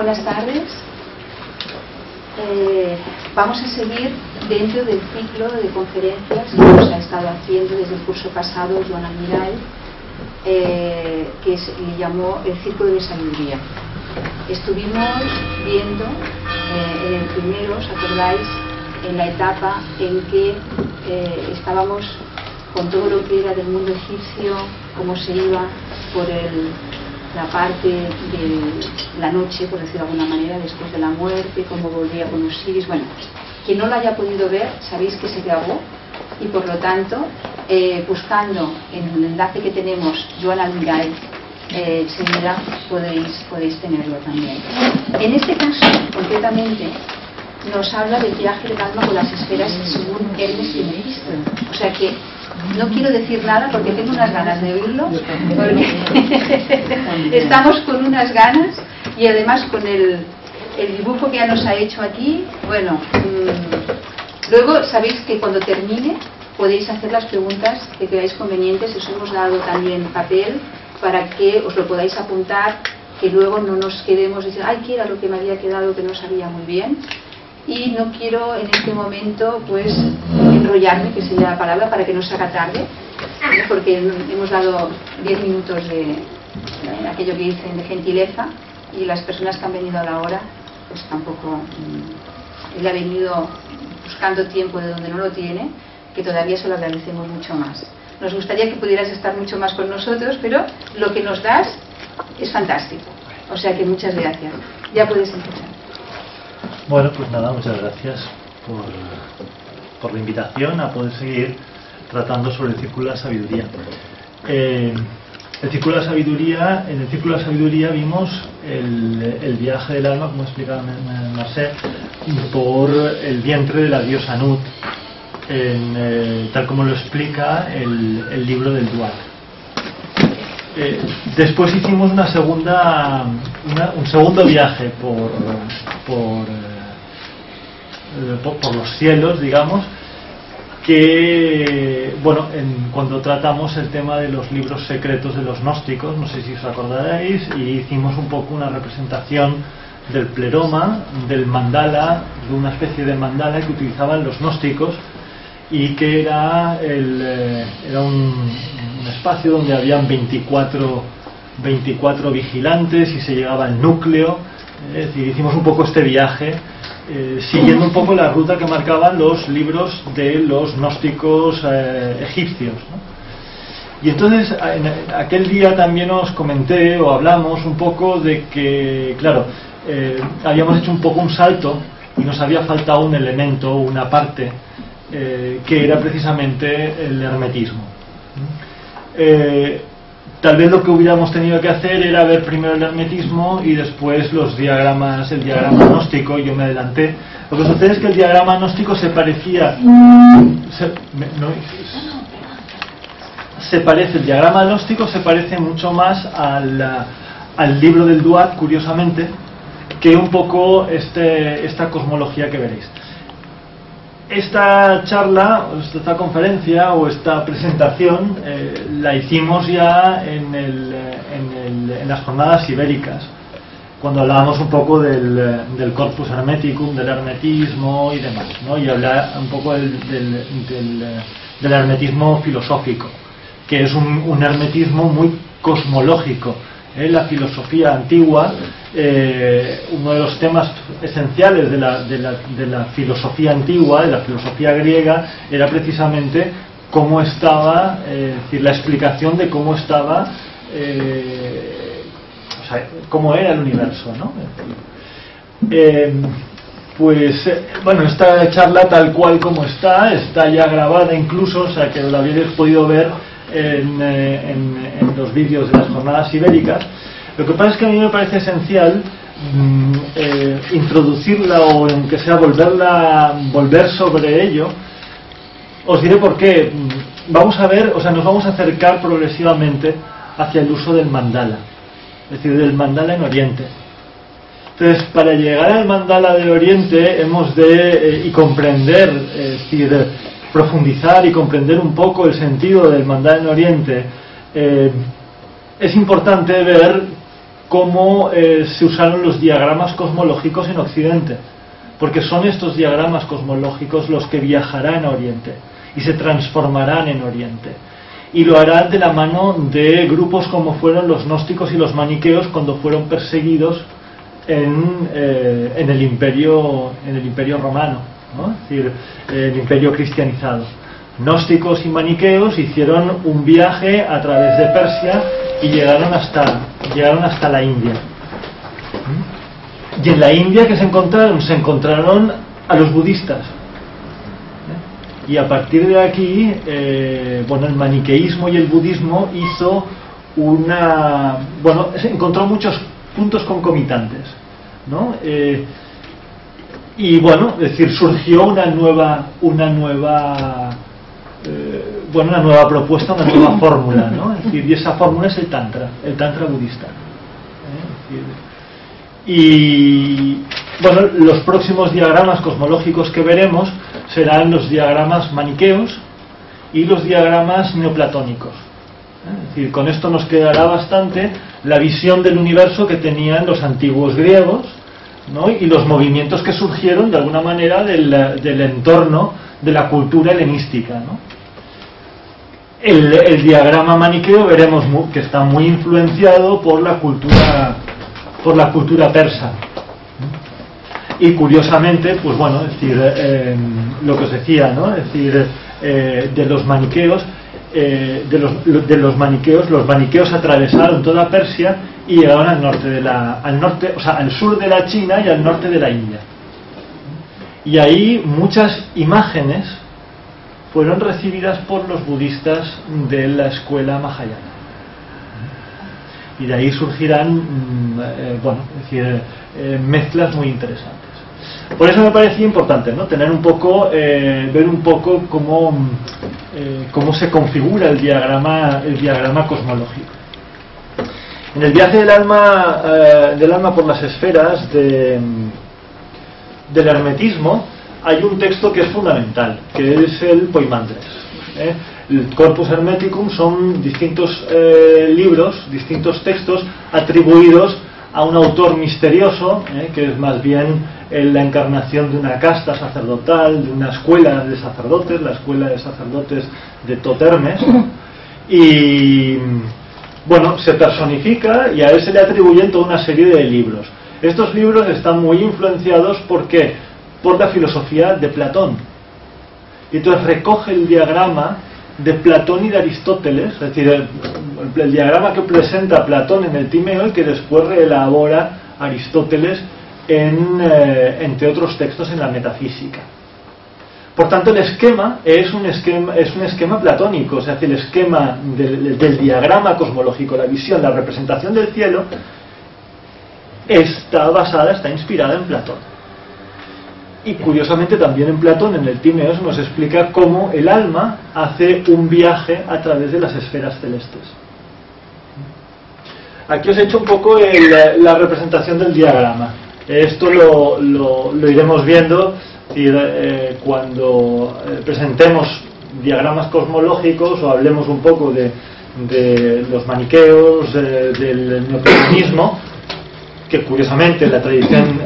Buenas tardes. Vamos a seguir dentro del ciclo de conferencias que nos ha estado haciendo desde el curso pasado Joan Almirall, que le llamó el Círculo de Sabiduría. Estuvimos viendo en el primero, ¿os acordáis?, en la etapa en que estábamos con todo lo que era del mundo egipcio, cómo se iba por la parte de la noche, por decirlo de alguna manera, después de la muerte, cómo volvía con Osiris. Bueno, quien no lo haya podido ver, sabéis que se grabó, y por lo tanto, buscando en el enlace que tenemos, Joan Almirall, señora, podéis tenerlo también. En este caso, concretamente, nos habla del viaje del alma con las esferas según Hermes y Mefisto. O sea que no quiero decir nada porque tengo unas ganas de oírlo, porque estamos con unas ganas, y además con el dibujo que ya nos ha hecho aquí. Bueno, luego sabéis que cuando termine podéis hacer las preguntas que creáis convenientes. Os hemos dado también papel para que os lo podáis apuntar, que luego no nos quedemos diciendo, ay, ¿qué era lo que me había quedado que no sabía muy bien? Y no quiero en este momento pues enrollarme, que sería la palabra, para que no se haga tarde, porque hemos dado 10 minutos de aquello que dicen de gentileza, y las personas que han venido a la hora pues tampoco, él ha venido buscando tiempo de donde no lo tiene, que todavía se lo agradecemos mucho más. Nos gustaría que pudieras estar mucho más con nosotros, pero lo que nos das es fantástico, o sea que muchas gracias. Ya puedes empezar. Bueno, pues nada, muchas gracias por la invitación a poder seguir tratando sobre el Círculo de la Sabiduría. El Círculo de la Sabiduría, en el Círculo de la Sabiduría vimos el viaje del alma, como explicaba Marcel, por el vientre de la diosa Nut, tal como lo explica el libro del Duat. Después hicimos un segundo viaje por los cielos, digamos, que, bueno, cuando tratamos el tema de los libros secretos de los gnósticos, no sé si os acordaréis, y hicimos un poco una representación del pleroma, del mandala, de una especie de mandala que utilizaban los gnósticos, y que era un espacio donde habían 24 vigilantes y se llegaba al núcleo. Es decir, hicimos un poco este viaje siguiendo un poco la ruta que marcaban los libros de los gnósticos egipcios, ¿no? Y entonces en aquel día también os comenté o hablamos un poco de que, claro, habíamos hecho un poco un salto y nos había faltado un elemento, una parte, que era precisamente el hermetismo. Tal vez lo que hubiéramos tenido que hacer era ver primero el hermetismo y después el diagrama gnóstico. Yo me adelanté. Lo que sucede es que el diagrama gnóstico se parecía, el diagrama gnóstico se parece mucho más al libro del Duat, curiosamente, que un poco esta cosmología que veréis. Esta charla, esta conferencia o esta presentación la hicimos ya en las jornadas ibéricas, cuando hablábamos un poco del corpus hermeticum, del hermetismo y demás, ¿no? Y hablar un poco del hermetismo filosófico, que es un hermetismo muy cosmológico. La filosofía antigua, uno de los temas esenciales de la filosofía antigua, de la filosofía griega, era precisamente cómo estaba, es decir, la explicación de cómo estaba, o sea, cómo era el universo, ¿no? Bueno, esta charla tal cual como está ya grabada incluso, o sea que la habéis podido ver en los vídeos de las jornadas ibéricas. Lo que pasa es que a mí me parece esencial introducirla, o aunque sea volver sobre ello. Os diré por qué. Vamos a ver, o sea, nos vamos a acercar progresivamente hacia el uso del mandala, es decir, del mandala en Oriente. Entonces, para llegar al mandala de Oriente hemos de y comprender, es decir, profundizar y comprender un poco el sentido del mandala en Oriente, es importante ver cómo se usaron los diagramas cosmológicos en Occidente, porque son estos diagramas cosmológicos los que viajarán a Oriente y se transformarán en Oriente, y lo harán de la mano de grupos como fueron los gnósticos y los maniqueos cuando fueron perseguidos en el imperio romano, ¿no? Es decir, el imperio cristianizado. Gnósticos y maniqueos hicieron un viaje a través de Persia y llegaron hasta la India. Y en la India, ¿qué se encontraron? Se encontraron a los budistas. Y a partir de aquí, el maniqueísmo y el budismo hizo se encontró muchos puntos concomitantes, ¿no? Es decir, surgió una nueva propuesta, una nueva fórmula, ¿no? Es decir, y esa fórmula es el tantra budista. Y los próximos diagramas cosmológicos que veremos serán los diagramas maniqueos y los diagramas neoplatónicos. Es decir, con esto nos quedará bastante la visión del universo que tenían los antiguos griegos, ¿no? Y los movimientos que surgieron de alguna manera del entorno de la cultura helenística, ¿no? El diagrama maniqueo veremos que está muy influenciado por la cultura persa. Y curiosamente, es decir, lo que os decía, ¿no? Es decir, de los maniqueos, los maniqueos atravesaron toda Persia y llegaron al sur de la China y al norte de la India. Y ahí muchas imágenes fueron recibidas por los budistas de la escuela Mahayana. Y de ahí surgirán mezclas muy interesantes. Por eso me parecía importante, ¿no? Tener un poco, ver un poco cómo se configura el diagrama cosmológico. En el viaje del alma por las esferas del hermetismo hay un texto que es fundamental, que es el Poimandres. El Corpus Hermeticum son distintos libros, distintos textos atribuidos a un autor misterioso, que es más bien la encarnación de una casta sacerdotal, de una escuela de sacerdotes, la escuela de sacerdotes de Thoth Hermes, y se personifica y a él se le atribuyen toda una serie de libros. Estos libros están muy influenciados por la filosofía de Platón, y entonces recoge el diagrama de Platón y de Aristóteles, es decir, el diagrama que presenta Platón en el Timeo y que después reelabora Aristóteles entre otros textos en la metafísica. Por tanto, el esquema es un esquema platónico, o sea, el esquema del diagrama cosmológico, la visión, la representación del cielo, está inspirada en Platón. Y curiosamente también en Platón, en el Timeos, nos explica cómo el alma hace un viaje a través de las esferas celestes. Aquí os he hecho un poco la representación del diagrama. Esto lo iremos viendo cuando presentemos diagramas cosmológicos o hablemos un poco de los maniqueos, del neoplatonismo, que curiosamente la tradición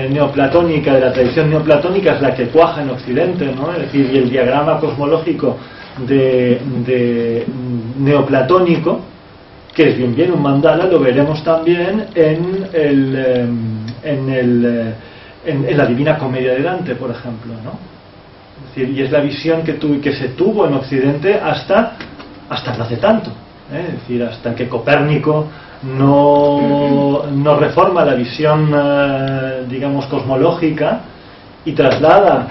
neoplatónica es la que cuaja en Occidente, ¿no? Es decir, y el diagrama cosmológico de neoplatónico, que es bien un mandala, lo veremos también en la Divina Comedia de Dante, por ejemplo, ¿no? Es decir, y es la visión que se tuvo en Occidente hasta no hace tanto, es decir, hasta que Copérnico no reforma la visión digamos cosmológica y traslada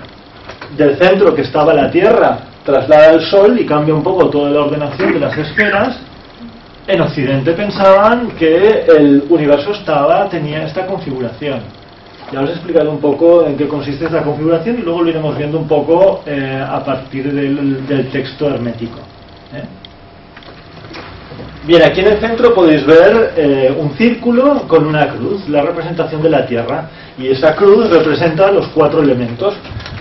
del centro que estaba la Tierra, traslada al Sol y cambia un poco toda la ordenación de las esferas. En Occidente pensaban que el universo tenía esta configuración. Ya os he explicado un poco en qué consiste esta configuración y luego lo iremos viendo un poco a partir del texto hermético. Bien, aquí en el centro podéis ver un círculo con una cruz, la representación de la Tierra, y esa cruz representa los 4 elementos.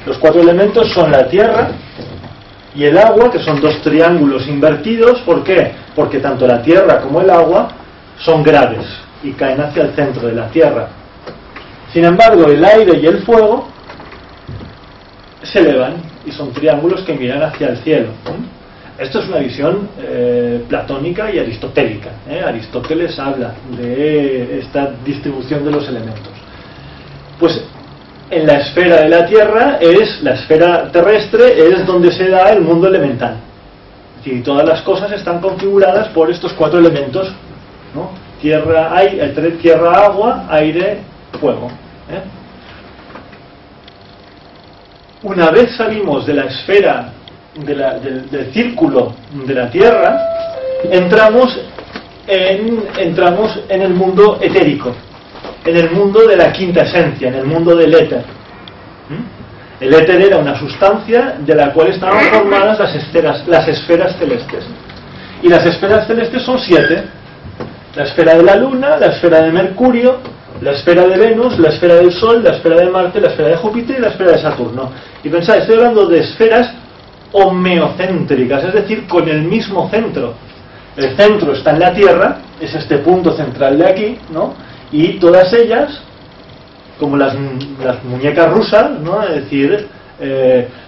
Los 4 elementos son la Tierra y el agua, que son 2 triángulos invertidos. ¿Por qué? Porque tanto la Tierra como el agua son graves, y caen hacia el centro de la Tierra. Sin embargo, el aire y el fuego se elevan y son triángulos que miran hacia el cielo. Esto es una visión platónica y aristotélica. Aristóteles habla de esta distribución de los elementos. Pues en la esfera de la Tierra, la esfera terrestre, es donde se da el mundo elemental. Es decir, todas las cosas están configuradas por estos 4 elementos, ¿no? Tierra, agua, aire, fuego. Una vez salimos de la esfera, del círculo de la Tierra, entramos en el mundo etérico, en el mundo de la quinta esencia, en el mundo del éter. El éter era una sustancia de la cual estaban formadas las esferas celestes. Y las esferas celestes son 7. La esfera de la Luna, la esfera de Mercurio, la esfera de Venus, la esfera del Sol, la esfera de Marte, la esfera de Júpiter y la esfera de Saturno. Y pensad, estoy hablando de esferas homeocéntricas, es decir, con el mismo centro. El centro está en la Tierra, es este punto central de aquí, ¿no? Y todas ellas, como las muñecas rusas, ¿no? Es decir,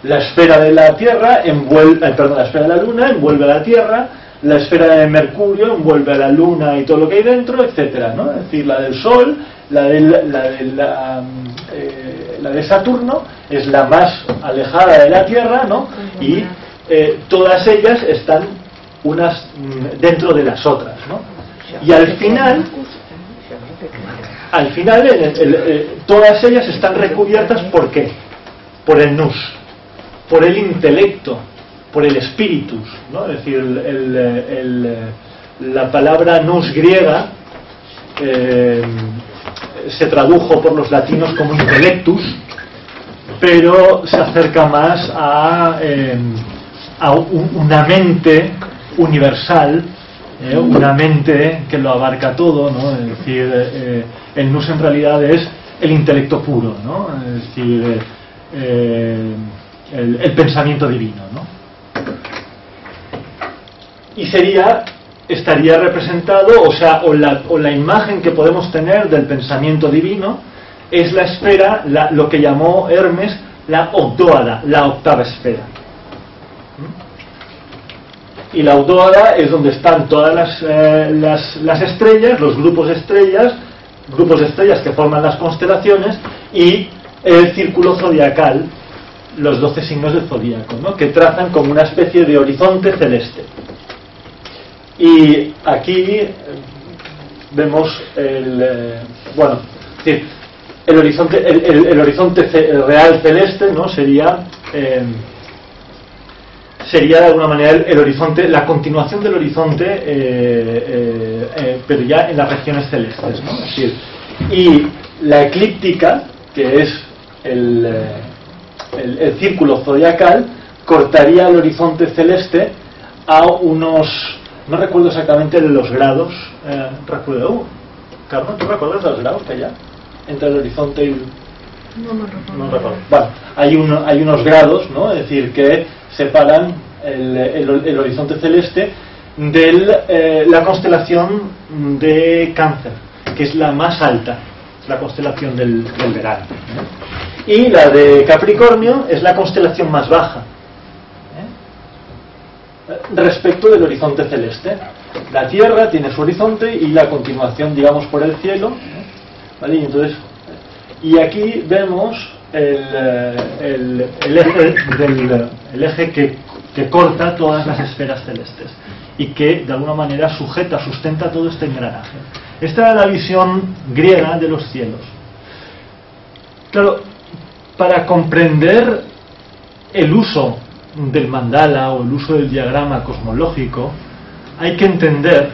la esfera de la Tierra la esfera de la Luna envuelve a la Tierra, la esfera de Mercurio envuelve a la Luna y todo lo que hay dentro, etcétera, ¿no? Es decir, la del Sol, la de Saturno es la más alejada de la Tierra, ¿no? Y todas ellas están unas dentro de las otras, ¿no? Y al final todas ellas están recubiertas, ¿por qué? Por el nous, por el intelecto, por el spiritus, ¿no? Es decir, la palabra nous griega se tradujo por los latinos como intellectus, pero se acerca más a una mente universal, una mente que lo abarca todo, ¿no? Es decir, el nous en realidad es el intelecto puro, ¿no? Es decir, el pensamiento divino, ¿no? Y estaría representado, o la imagen que podemos tener del pensamiento divino es la esfera, lo que llamó Hermes la octóada, la octava esfera. Y la octóada es donde están todas las estrellas, los grupos de estrellas que forman las constelaciones, y el círculo zodiacal, los 12 signos del zodíaco, ¿no? Que trazan como una especie de horizonte celeste. Y aquí vemos el horizonte real celeste, ¿no? Sería de alguna manera el horizonte, la continuación del horizonte, pero ya en las regiones celestes, ¿no? Es decir, y la eclíptica, que es el círculo zodiacal, cortaría el horizonte celeste a unos, no recuerdo exactamente los grados, Carmen, ¿tú recuerdas los grados que hay entre el horizonte y no recuerdo. Bueno, hay unos grados, ¿no? Es decir, que separan el horizonte celeste de la constelación de Cáncer, que es la más alta, es la constelación del verano, ¿no? Y la de Capricornio es la constelación más baja, respecto del horizonte celeste. La Tierra tiene su horizonte y la continuación, digamos, por el cielo, ¿vale? Y entonces, aquí vemos el eje que corta todas las esferas celestes y que de alguna manera sustenta todo este engranaje. Esta era la visión griega de los cielos. Claro, para comprender el uso del mandala o el uso del diagrama cosmológico, hay que entender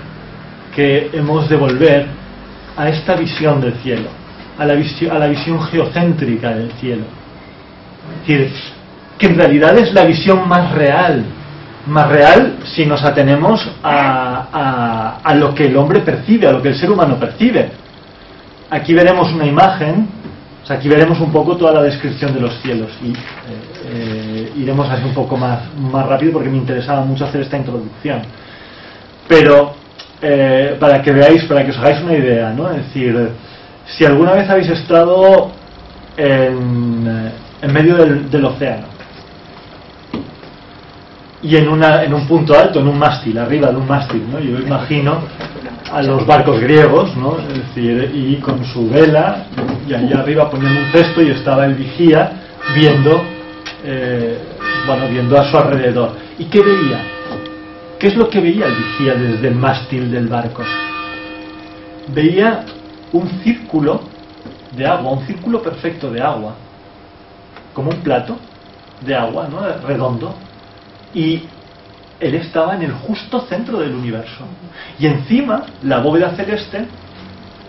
que hemos de volver a esta visión del cielo, a la visión geocéntrica del cielo. Es decir, que en realidad es la visión más real si nos atenemos a lo que el hombre percibe, a lo que el ser humano percibe. Aquí veremos una imagen, aquí veremos un poco toda la descripción de los cielos y iremos así un poco más rápido porque me interesaba mucho hacer esta introducción. Pero para que veáis, para que os hagáis una idea, ¿no? Es decir, si alguna vez habéis estado en medio del océano y en un punto alto, en un mástil, arriba de un mástil, ¿no? Yo imagino a los barcos griegos, ¿no? Es decir, y con su vela, y allá arriba ponían un cesto y estaba el vigía viendo a su alrededor. ¿Y qué veía? ¿Qué es lo que veía el vigía desde el mástil del barco? Veía un círculo de agua, un círculo perfecto de agua, como un plato de agua, ¿no? Redondo, y él estaba en el justo centro del universo, y encima la bóveda celeste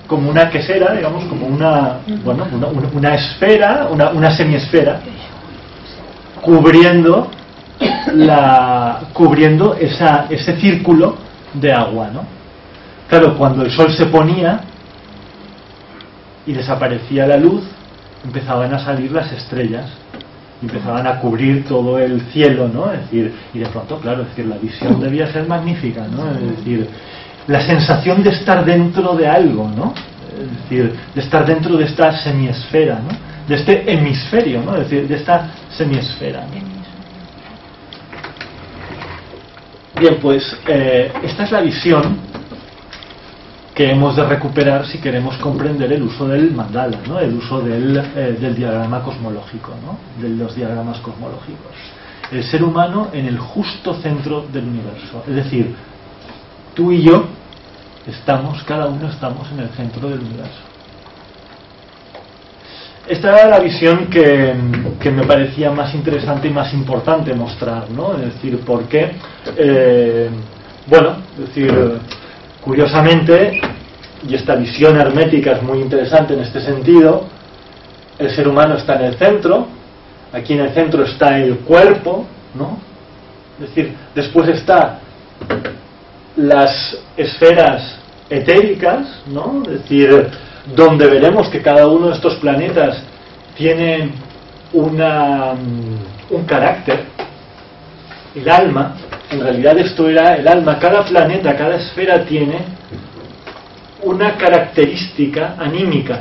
como una quesera, digamos, como una esfera, una semiesfera, cubriendo ese círculo de agua, ¿no? Claro, cuando el sol se ponía y desaparecía la luz, empezaban a salir las estrellas y empezaban a cubrir todo el cielo, ¿no? Es decir, y de pronto, claro, es decir, la visión debía ser magnífica, ¿no? Es decir, la sensación de estar dentro de algo, ¿no? Es decir, de estar dentro de esta semiesfera, ¿no? De este hemisferio, ¿no? Es decir, de esta semiesfera, ¿no? Bien, pues esta es la visión que hemos de recuperar si queremos comprender el uso del mandala, ¿no? El uso del diagrama cosmológico, ¿no? De los diagramas cosmológicos. El ser humano en el justo centro del universo. Es decir, tú y yo cada uno estamos en el centro del universo. Esta era la visión que me parecía más interesante y más importante mostrar, ¿no? Es decir, porque, curiosamente, y esta visión hermética es muy interesante en este sentido, el ser humano está en el centro, aquí en el centro está el cuerpo, ¿no? Es decir, después está las esferas etéricas, ¿no? Es decir, donde veremos que cada uno de estos planetas tiene un carácter, el alma. En realidad esto era el alma. Cada planeta, cada esfera tiene una característica anímica,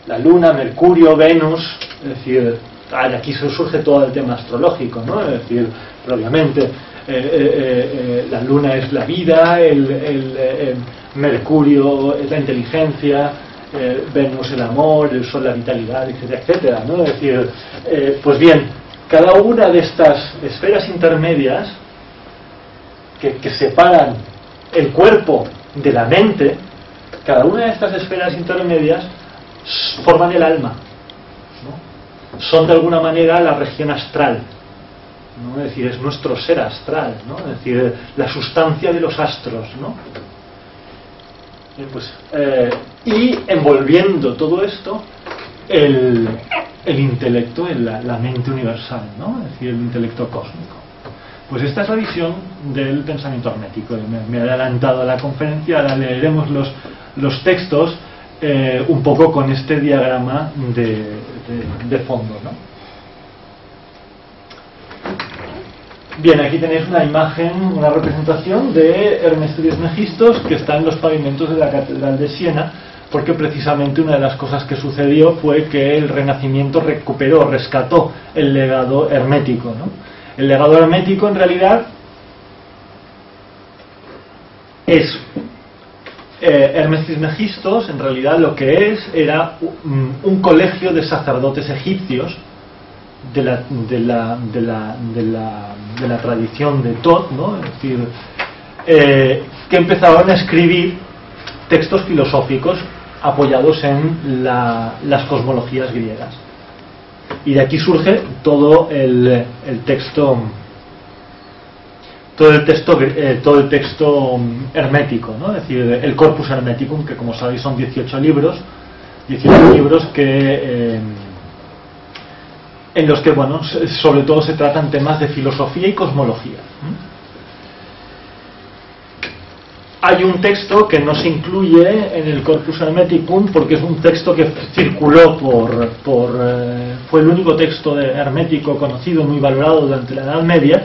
La Luna, Mercurio, Venus, es decir, de aquí surge todo el tema astrológico, ¿no? Es decir, obviamente la Luna es la vida, el Mercurio es la inteligencia, Venus el amor, el Sol la vitalidad, etcétera, etcétera, ¿no? Es decir, pues bien, cada una de estas esferas intermedias que separan el cuerpo de la mente, cada una de estas esferas intermedias forman el alma, ¿no? Son de alguna manera la región astral, ¿no? Es decir, es nuestro ser astral, ¿no? Es decir, la sustancia de los astros, ¿no? Pues, y envolviendo todo esto el intelecto, la mente universal, ¿no? Es decir, el intelecto cósmico. Pues esta es la visión del pensamiento hermético. Me he adelantado a la conferencia, ahora leeremos los textos un poco con este diagrama de fondo, ¿no? Bien, aquí tenéis una imagen, una representación de Hermes Trismegistos que está en los pavimentos de la Catedral de Siena, porque precisamente una de las cosas que sucedió fue que el Renacimiento rescató el legado hermético, ¿no? El legado hermético en realidad es Hermes Trismegistos, en realidad lo que era un colegio de sacerdotes egipcios de la tradición de Thoth, ¿no? Es decir, que empezaron a escribir textos filosóficos apoyados en las cosmologías griegas, y de aquí surge todo el texto hermético, ¿no? Es decir, el Corpus Hermeticum, que como sabéis son 18 libros que en los que, bueno, sobre todo se tratan temas de filosofía y cosmología. Hay un texto que no se incluye en el Corpus Hermeticum porque es un texto que circuló fue el único texto hermético conocido, muy valorado durante la Edad Media,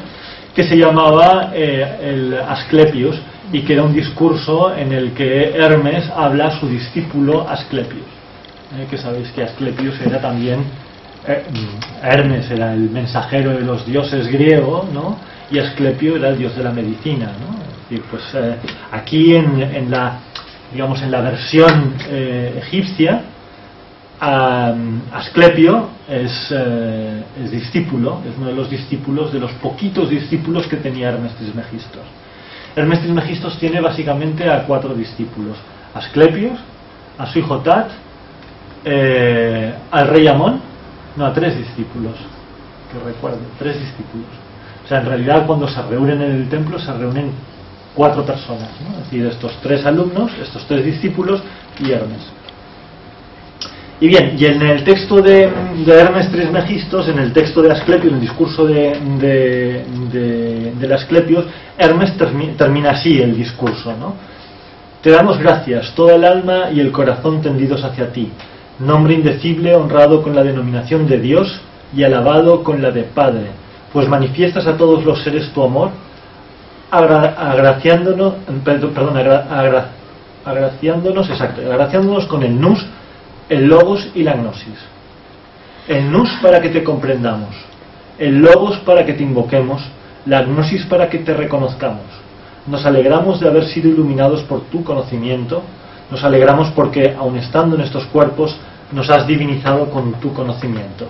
que se llamaba el Asclepios, y que era un discurso en el que Hermes habla a su discípulo Asclepios, que sabéis que Asclepios era también Hermes era el mensajero de los dioses griego, ¿no? Y Asclepio era el dios de la medicina, ¿no? Es decir, pues aquí en la, digamos, en la versión egipcia, Asclepio es discípulo, es uno de los discípulos, de los poquitos discípulos que tenía Hermes Trismegistos. Hermes Trismegistos tiene básicamente a 4 discípulos: Asclepios, a su hijo Tat, al rey Amón, no, a 3 discípulos, que recuerdo, 3 discípulos. O sea, en realidad cuando se reúnen en el templo se reúnen 4 personas, ¿no? Es decir, estos 3 alumnos, estos 3 discípulos y Hermes. Y bien, y en el texto de Hermes Trismegistos, en el texto de Asclepio, en el discurso de Asclepios, Hermes termina así el discurso, ¿no? Te damos gracias, toda el alma y el corazón tendidos hacia ti, nombre indecible, honrado con la denominación de Dios y alabado con la de Padre, pues manifiestas a todos los seres tu amor, agraciándonos con el nous, el logos y la gnosis. El nous para que te comprendamos, el logos para que te invoquemos, la gnosis para que te reconozcamos. Nos alegramos de haber sido iluminados por tu conocimiento, nos alegramos porque, aun estando en estos cuerpos, nos has divinizado con tu conocimiento.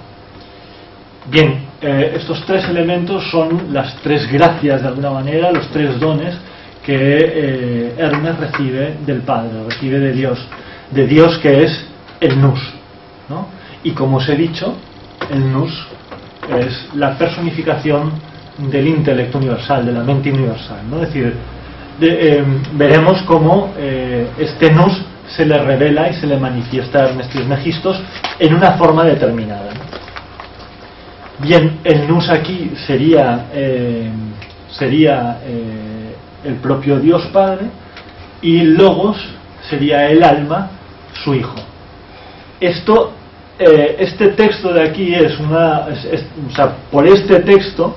Bien, estos 3 elementos son las 3 gracias, de alguna manera, los 3 dones que Hermes recibe del Padre, recibe de Dios que es el nous, ¿no? Y como os he dicho, el nous es la personificación del intelecto universal, de la mente universal, ¿no? Es decir, veremos cómo este nous se le revela y se le manifiesta a Hermes Trismegistos en una forma determinada, ¿no? Bien, el nous aquí sería el propio Dios Padre, y logos sería el alma, su hijo. Este texto de aquí o sea, por este texto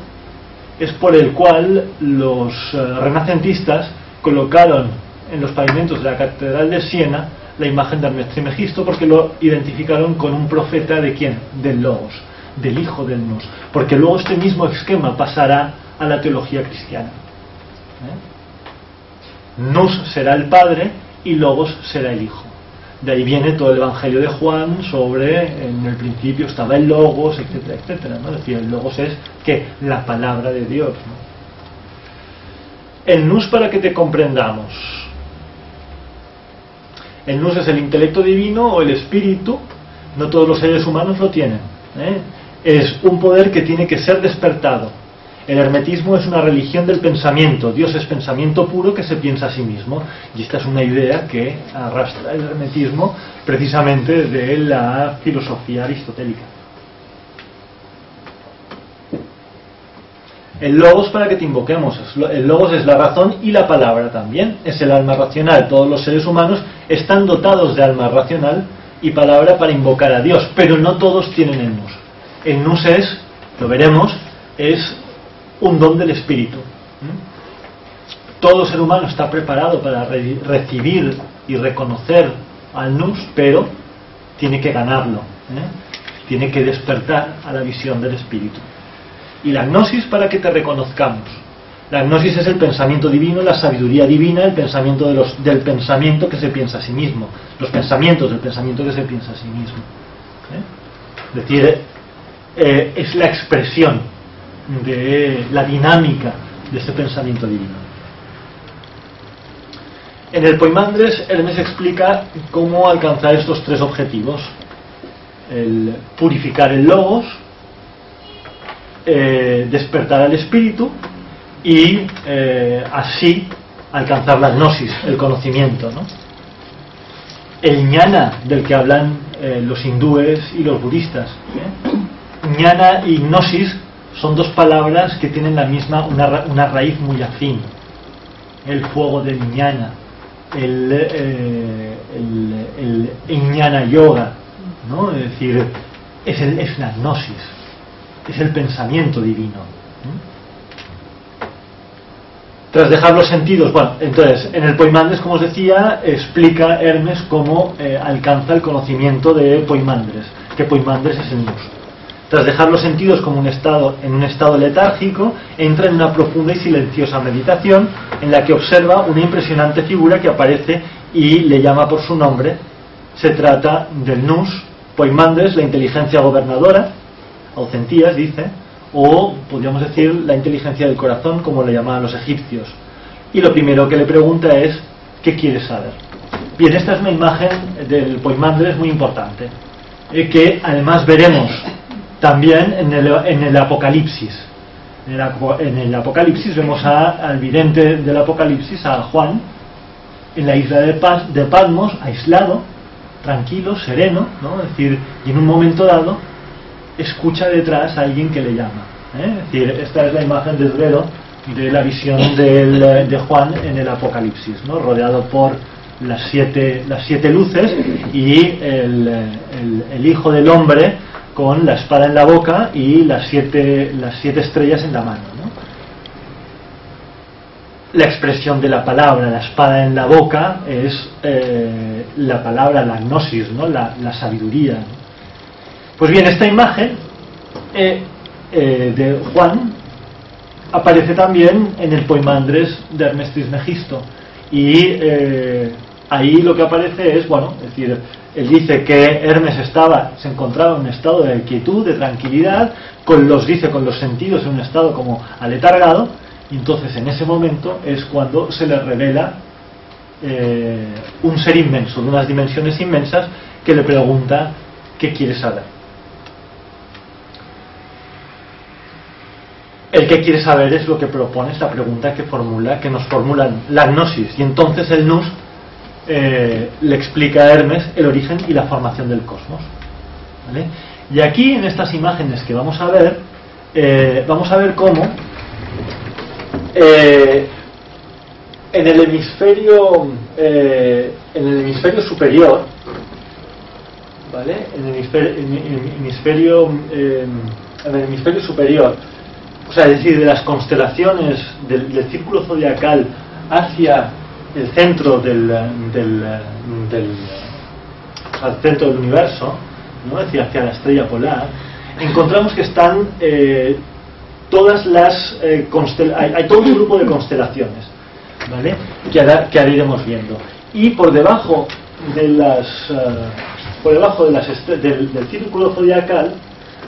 es por el cual los renacentistas colocaron en los pavimentos de la Catedral de Siena la imagen de Hermes Trismegisto, porque lo identificaron con un profeta de ¿quién? Del logos, del hijo del nous, porque luego este mismo esquema pasará a la teología cristiana. Nous será el padre y logos será el hijo. De ahí viene todo el Evangelio de Juan sobre, en el principio estaba el logos, etcétera, etcétera, ¿no? Es decir, el logos es que la palabra de Dios, ¿no? El nous para que te comprendamos. El nous es el intelecto divino o el espíritu. No todos los seres humanos lo tienen, ¿eh? Es un poder que tiene que ser despertado. El hermetismo es una religión del pensamiento. Dios es pensamiento puro que se piensa a sí mismo. Y esta es una idea que arrastra el hermetismo precisamente de la filosofía aristotélica. El logos para que te invoquemos. El logos es la razón y la palabra también. Es el alma racional. Todos los seres humanos están dotados de alma racional y palabra para invocar a Dios. Pero no todos tienen el nous. El nous es, lo veremos, es un don del espíritu. Todo ser humano está preparado para recibir y reconocer al nous, pero tiene que ganarlo, tiene que despertar a la visión del espíritu. Y la gnosis para que te reconozcamos. La gnosis es el pensamiento divino, la sabiduría divina, el pensamiento del pensamiento que se piensa a sí mismo, los pensamientos del pensamiento que se piensa a sí mismo. Es decir, es la expresión de la dinámica de este pensamiento divino. En el Poimandres, Hermes explica cómo alcanzar estos 3 objetivos: el purificar el logos, despertar al espíritu y así alcanzar la gnosis, el conocimiento, ¿no? El jnana del que hablan los hindúes y los budistas, jnana y gnosis son 2 palabras que tienen la misma, una raíz muy afín. El fuego del jnana, el jnana yoga, ¿no? Es decir, es la gnosis, es el pensamiento divino. Tras dejar los sentidos, bueno, entonces, en el Poimandres, como os decía, explica Hermes cómo alcanza el conocimiento de Poimandres, que Poimandres es el Nus. Tras dejar los sentidos como en un estado letárgico, entra en una profunda y silenciosa meditación en la que observa una impresionante figura que aparece y le llama por su nombre. Se trata del Nus, Poimandres, la inteligencia gobernadora, Aucentías dice, o podríamos decir la inteligencia del corazón, como le llamaban los egipcios. Y lo primero que le pregunta es: ¿qué quieres saber? Bien, esta es una imagen del Poimandres muy importante, que además veremos también en el Apocalipsis. En el Apocalipsis vemos al vidente del Apocalipsis, a Juan, en la isla de Patmos, aislado, tranquilo, sereno, ¿no? Es decir, y en un momento dado escucha detrás a alguien que le llama, ¿eh? Es decir, esta es la imagen del dedo de la visión de Juan en el Apocalipsis, ¿no? Rodeado por las siete luces y el Hijo del Hombre con la espada en la boca y las siete estrellas en la mano, ¿no? La expresión de la palabra, la espada en la boca, es la palabra, la gnosis, ¿no? La sabiduría, ¿no? Pues bien, esta imagen de Juan aparece también en el Poimandres de Hermes Trismegisto, y ahí lo que aparece es, bueno, es decir, él dice que Hermes se encontraba en un estado de quietud, de tranquilidad, con los sentidos en un estado como aletargado, y entonces en ese momento es cuando se le revela un ser inmenso, de unas dimensiones inmensas, que le pregunta ¿qué quiere saber? El que quiere saber es lo que propone, esta pregunta que nos formula la gnosis, y entonces el Nus le explica a Hermes el origen y la formación del cosmos, ¿vale? Y aquí en estas imágenes que vamos a ver cómo en el hemisferio superior, ¿vale? En el hemisferio superior, o sea, es decir, de las constelaciones del círculo zodiacal hacia el centro del centro del universo, ¿no? Es decir, hacia la estrella polar, encontramos que están todas las hay todo un grupo de constelaciones, ¿vale? Que ahora iremos viendo, y por debajo del círculo zodiacal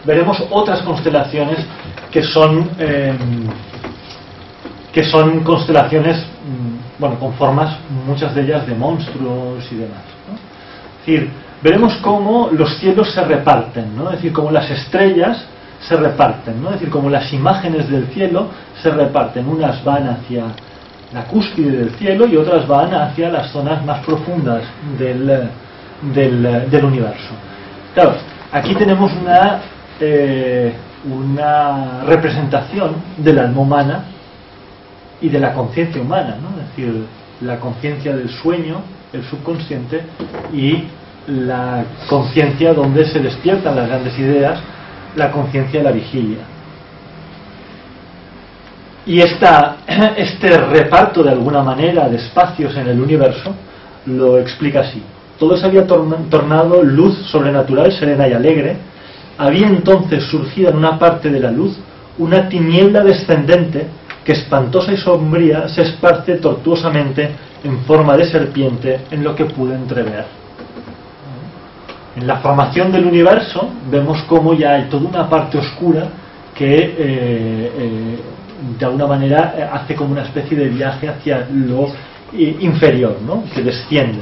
veremos otras constelaciones que son constelaciones, bueno, con formas, muchas de ellas de monstruos y demás, ¿no? Es decir, veremos cómo los cielos se reparten, ¿no? Es decir, cómo las estrellas se reparten, ¿no? Es decir, cómo las imágenes del cielo se reparten. Unas van hacia la cúspide del cielo y otras van hacia las zonas más profundas del universo. Claro, aquí tenemos una representación del alma humana y de la conciencia humana, ¿no? Es decir, la conciencia del sueño, el subconsciente, y la conciencia donde se despiertan las grandes ideas, la conciencia de la vigilia. Y este reparto de alguna manera de espacios en el universo lo explica así: todo se había tornado luz sobrenatural, serena y alegre. Había entonces surgido en una parte de la luz una tiniebla descendente que, espantosa y sombría, se esparce tortuosamente en forma de serpiente en lo que pude entrever. En la formación del universo vemos cómo ya hay toda una parte oscura que de alguna manera hace como una especie de viaje hacia lo inferior, ¿no? Que desciende.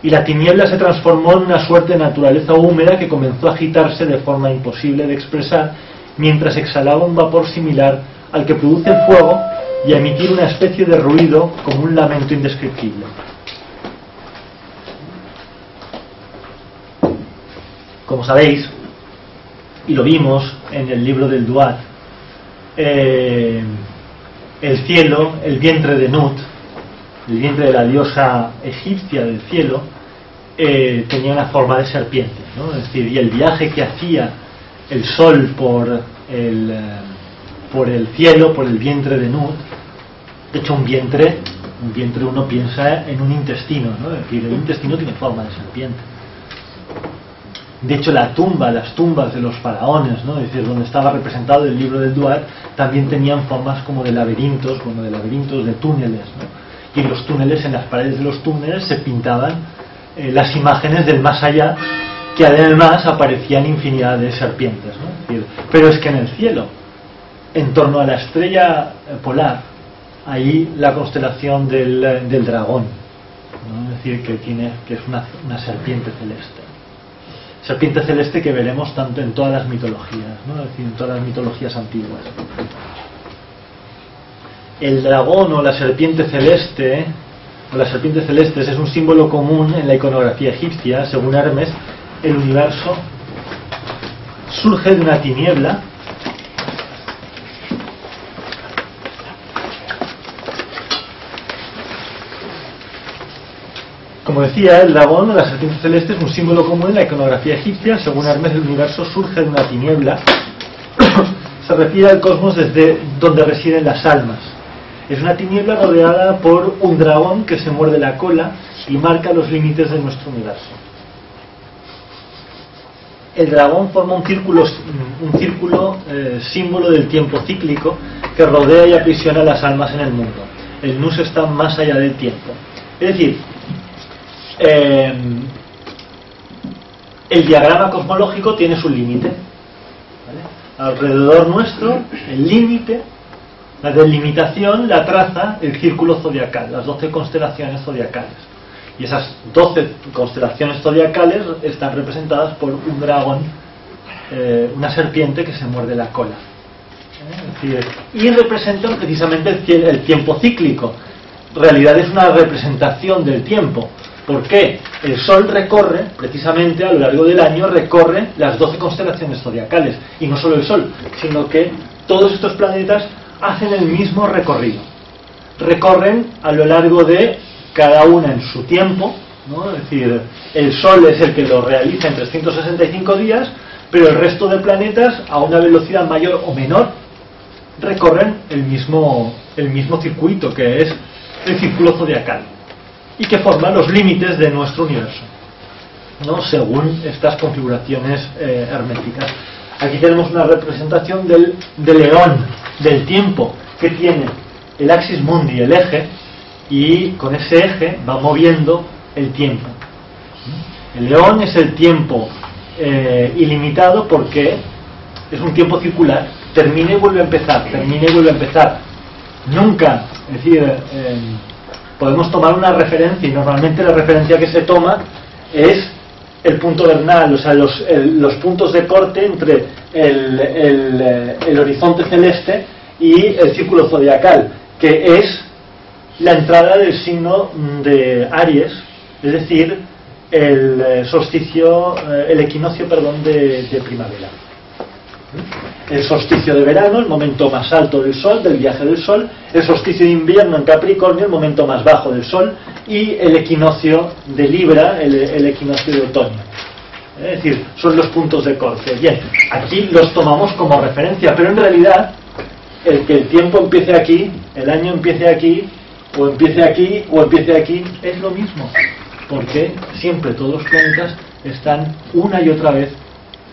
Y la tiniebla se transformó en una suerte de naturaleza húmeda que comenzó a agitarse de forma imposible de expresar, mientras exhalaba un vapor similar al que produce el fuego y a emitir una especie de ruido como un lamento indescriptible. Como sabéis, y lo vimos en el libro del Duat, el cielo, el vientre de Nut, el vientre de la diosa egipcia del cielo, tenía una forma de serpiente, ¿no? Es decir, y el viaje que hacía el sol por el cielo, por el vientre de Nut, De hecho, un vientre uno piensa en un intestino, ¿no? Es decir, el intestino tiene forma de serpiente. De hecho, las tumbas de los faraones, ¿no? Es decir, donde estaba representado el libro del Duat, también tenían formas como de laberintos, de túneles, ¿no? Y en los túneles, en las paredes de los túneles, se pintaban las imágenes del más allá, que además aparecían infinidad de serpientes, ¿no? Es decir, pero es que en el cielo, en torno a la estrella polar, hay la constelación del dragón, ¿no? Es decir, que es una serpiente celeste. Serpiente celeste que veremos tanto en todas las mitologías, ¿no? Es decir, en todas las mitologías antiguas. El dragón o la serpiente celeste, es un símbolo común en la iconografía egipcia. Según Hermes, el universo surge de una tiniebla Como decía, el dragón o la serpiente celeste es un símbolo común en la iconografía egipcia. Según Hermes, el universo surge de una tiniebla. Se refiere al cosmos desde donde residen las almas. Es una tiniebla rodeada por un dragón que se muerde la cola y marca los límites de nuestro universo. El dragón forma un círculo símbolo del tiempo cíclico que rodea y aprisiona las almas en el mundo. El nous está más allá del tiempo. Es decir, el diagrama cosmológico tiene su límite, ¿vale? Alrededor nuestro, el límite, la delimitación la traza el círculo zodiacal, las 12 constelaciones zodiacales. Y esas 12 constelaciones zodiacales están representadas por un dragón, una serpiente que se muerde la cola. Es decir, y representan precisamente el tiempo cíclico. En realidad es una representación del tiempo. ¿Por qué? El Sol recorre, precisamente a lo largo del año, recorre las 12 constelaciones zodiacales. Y no solo el Sol, sino que todos estos planetas hacen el mismo recorrido. Recorren a lo largo de cada una en su tiempo, ¿no? Es decir, el Sol es el que lo realiza en 365 días, pero el resto de planetas, a una velocidad mayor o menor, recorren el mismo circuito, que es el círculo zodiacal, y que forma los límites de nuestro universo, ¿no? Según estas configuraciones herméticas. Aquí tenemos una representación del león, del tiempo, que tiene el axis mundi, el eje, y con ese eje va moviendo el tiempo. El león es el tiempo ilimitado porque es un tiempo circular, termina y vuelve a empezar, termina y vuelve a empezar. Nunca, es decir, podemos tomar una referencia, y normalmente la referencia que se toma es el punto vernal, o sea, los puntos de corte entre el horizonte celeste y el círculo zodiacal, que es la entrada del signo de Aries, es decir, el solsticio, el equinoccio, de primavera. El solsticio de verano, el momento más alto del Sol, del viaje del Sol; el solsticio de invierno en Capricornio, el momento más bajo del Sol; y el equinoccio de Libra, el equinoccio de otoño. Es decir, son los puntos de corte. Bien, aquí los tomamos como referencia, pero en realidad el que el tiempo empiece aquí, el año empiece aquí, o empiece aquí, o empiece aquí, es lo mismo, porque siempre todos los planetas están una y otra vez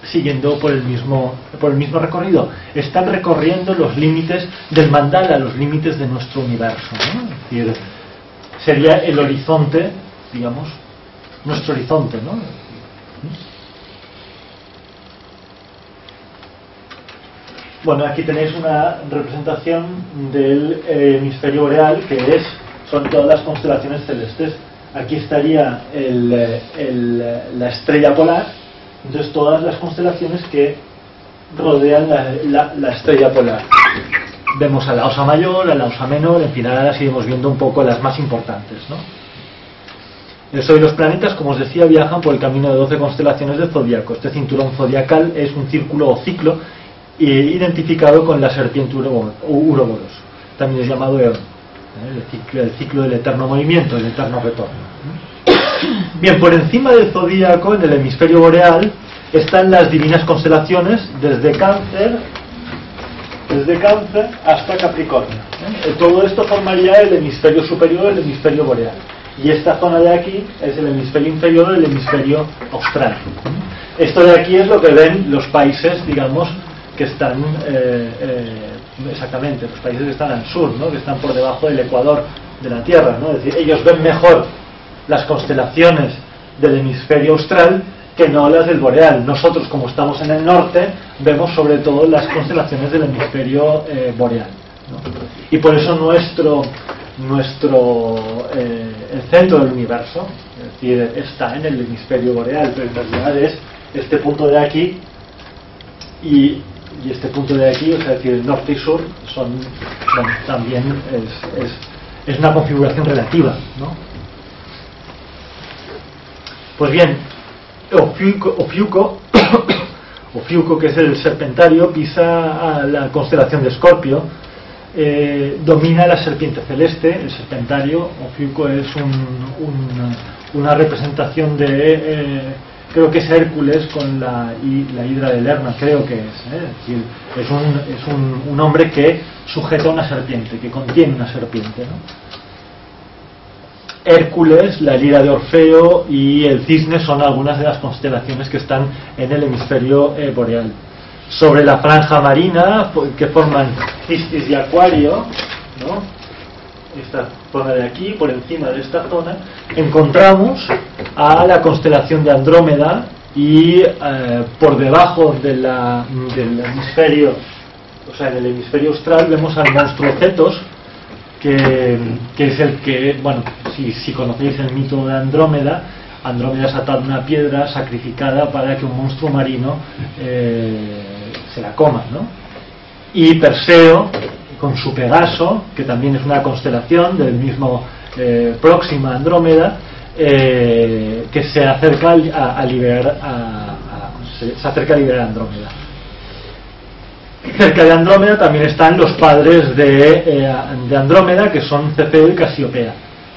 siguiendo por el mismo recorrido. Están recorriendo los límites del mandala, los límites de nuestro universo, ¿no? Es decir, sería el horizonte, digamos, nuestro horizonte, ¿no? Bueno, aquí tenéis una representación del hemisferio boreal, que son todas las constelaciones celestes. Aquí estaría la estrella polar. Entonces, todas las constelaciones que rodean la estrella polar. Vemos a la Osa Mayor, a la Osa Menor, en fin, ahora las iremos viendo un poco las más importantes, ¿no? El Sol y los planetas, como os decía, viajan por el camino de 12 constelaciones del zodíaco. Este cinturón zodiacal es un círculo o ciclo identificado con la serpiente Uroboros, también es llamado Eón, el ciclo del eterno movimiento, el eterno retorno. Bien, por encima del zodíaco, en el hemisferio boreal, están las divinas constelaciones, desde Cáncer desde Cáncer hasta Capricornio. Todo esto formaría el hemisferio superior del hemisferio boreal. Y esta zona de aquí es el hemisferio inferior del hemisferio austral. Esto de aquí es lo que ven los países, digamos, que están exactamente, los países que están al sur, ¿no? Que están por debajo del ecuador de la Tierra, ¿no? Es decir, ellos ven mejor las constelaciones del hemisferio austral que no las del boreal. Nosotros, como estamos en el norte, vemos sobre todo las constelaciones del hemisferio boreal, ¿no? Y por eso el centro del universo, es decir, está en el hemisferio boreal, pero en realidad es este punto de aquí y este punto de aquí, o sea, es decir, el norte y sur son, bueno, también es una configuración relativa, ¿no? Pues bien, Ofiuco, que es el serpentario, pisa a la constelación de Escorpio, domina la serpiente celeste, el serpentario. Ofiuco es una representación de, creo que es Hércules con la hidra de Lerna, creo que es decir, es un hombre que sujeta una serpiente, que contiene una serpiente, ¿no? Hércules, la lira de Orfeo y el cisne son algunas de las constelaciones que están en el hemisferio boreal. Sobre la franja marina que forman Cistis y Acuario, ¿no? Esta zona de aquí, por encima de esta zona, encontramos a la constelación de Andrómeda y por debajo del hemisferio, o sea, en el hemisferio austral, vemos al monstruo Cetos, que es el que, bueno, si conocéis el mito de Andrómeda, Andrómeda es atada a una piedra sacrificada para que un monstruo marino se la coma, ¿no? Y Perseo, con su Pegaso, que también es una constelación del mismo próxima a Andrómeda, que se acerca a liberar se acerca a liberar a Andrómeda. Cerca de Andrómeda también están los padres de Andrómeda, que son Cefeo y Casiopea.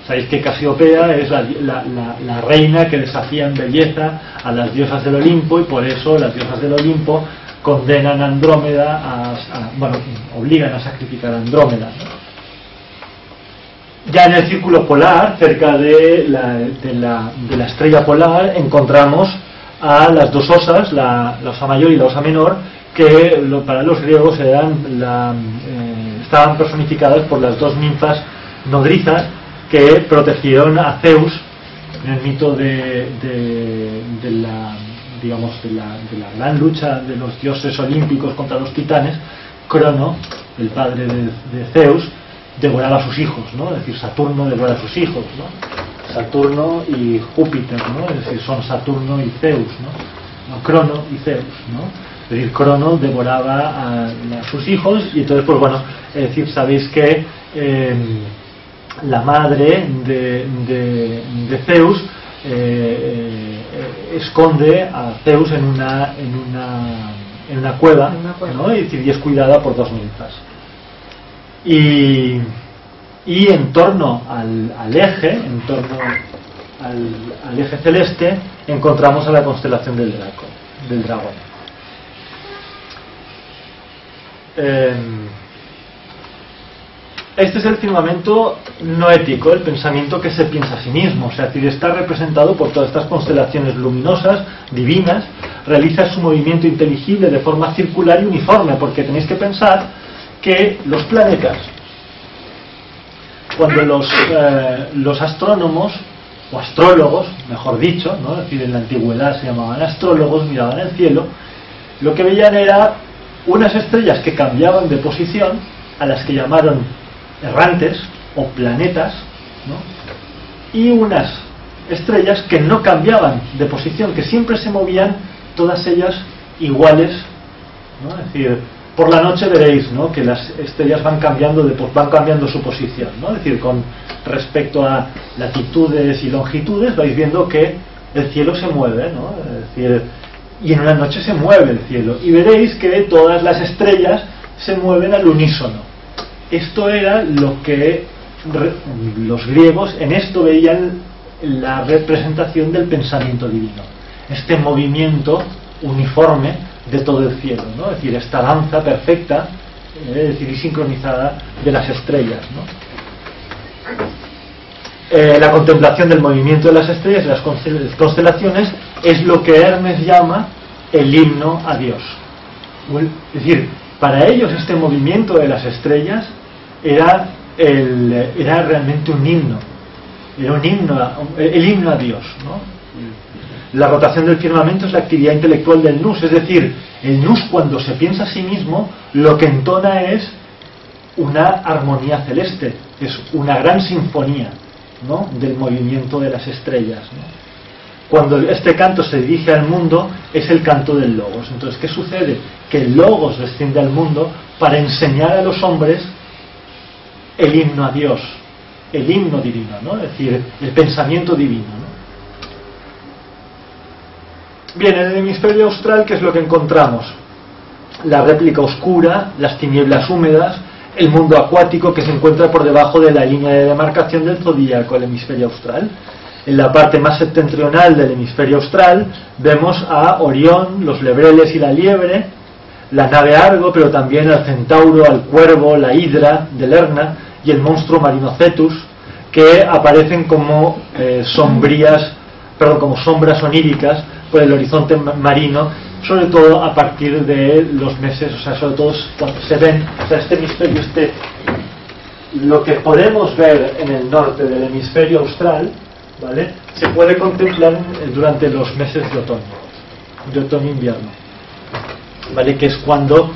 Sabéis que Casiopea es la reina que desafía en belleza a las diosas del Olimpo, y por eso las diosas del Olimpo condenan a Andrómeda bueno, obligan a sacrificar a Andrómeda, ¿no? Ya en el círculo polar, cerca de la estrella polar, encontramos a las dos osas, la osa mayor y la osa menor, que para los griegos estaban personificadas por las dos ninfas nodrizas que protegieron a Zeus en el mito de la gran lucha de los dioses olímpicos contra los titanes. Crono, el padre de Zeus, devoraba a sus hijos, ¿no? Es decir, Saturno devora a sus hijos, ¿no? Saturno y Júpiter, ¿no? Es decir, son Saturno y Zeus, ¿no? Crono y Zeus, ¿no? Es decir, Crono devoraba a sus hijos, y entonces, pues bueno, es decir, sabéis que la madre de Zeus esconde a Zeus en una cueva, ¿no? Y es cuidada por dos ninfas. Y en torno al eje, al eje celeste, encontramos a la constelación del dragón. Este es el firmamento noético, el pensamiento que se piensa a sí mismo, o sea, es decir, está representado por todas estas constelaciones luminosas, divinas. Realiza su movimiento inteligible de forma circular y uniforme, porque tenéis que pensar que los planetas, cuando los astrónomos, o astrólogos, mejor dicho, ¿no? Es decir, en la antigüedad se llamaban astrólogos, miraban el cielo, lo que veían era unas estrellas que cambiaban de posición, a las que llamaron errantes o planetas, ¿no? Y unas estrellas que no cambiaban de posición, que siempre se movían, todas ellas iguales, ¿no? Es decir, por la noche veréis, ¿no?, que las estrellas van cambiando su posición, ¿no? Es decir, con respecto a latitudes y longitudes vais viendo que el cielo se mueve, ¿no? Es decir, y en una noche se mueve el cielo, y veréis que todas las estrellas se mueven al unísono. Esto era lo que los griegos en esto veían la representación del pensamiento divino, este movimiento uniforme de todo el cielo, ¿no? Es decir, esta danza perfecta es decir, y sincronizada de las estrellas, ¿no? La contemplación del movimiento de las estrellas y las constelaciones es lo que Hermes llama el himno a Dios. Es decir, para ellos este movimiento de las estrellas era realmente un himno. Era el himno a Dios, ¿no? La rotación del firmamento es la actividad intelectual del nous, es decir, el nous, cuando se piensa a sí mismo, lo que entona es una armonía celeste, es una gran sinfonía, ¿no?, del movimiento de las estrellas, ¿no? Cuando este canto se dirige al mundo, es el canto del Logos. Entonces, ¿qué sucede? Que el Logos desciende al mundo para enseñar a los hombres el himno a Dios, el himno divino, ¿no? Es decir, el pensamiento divino, ¿no? Bien, en el hemisferio austral, ¿qué es lo que encontramos? La réplica oscura, las tinieblas húmedas, el mundo acuático que se encuentra por debajo de la línea de demarcación del zodíaco, el hemisferio austral. En la parte más septentrional del hemisferio austral vemos a Orión, los lebreles y la liebre, la nave Argo, pero también al centauro, al cuervo, la hidra de Lerna y el monstruo marino Cetus, que aparecen como como sombras oníricas por el horizonte marino, sobre todo a partir de los meses, o sea, sobre todo cuando se ven, o sea, este hemisferio, lo que podemos ver en el norte del hemisferio austral, ¿vale?, se puede contemplar durante los meses de otoño-invierno, ¿vale?, que es cuando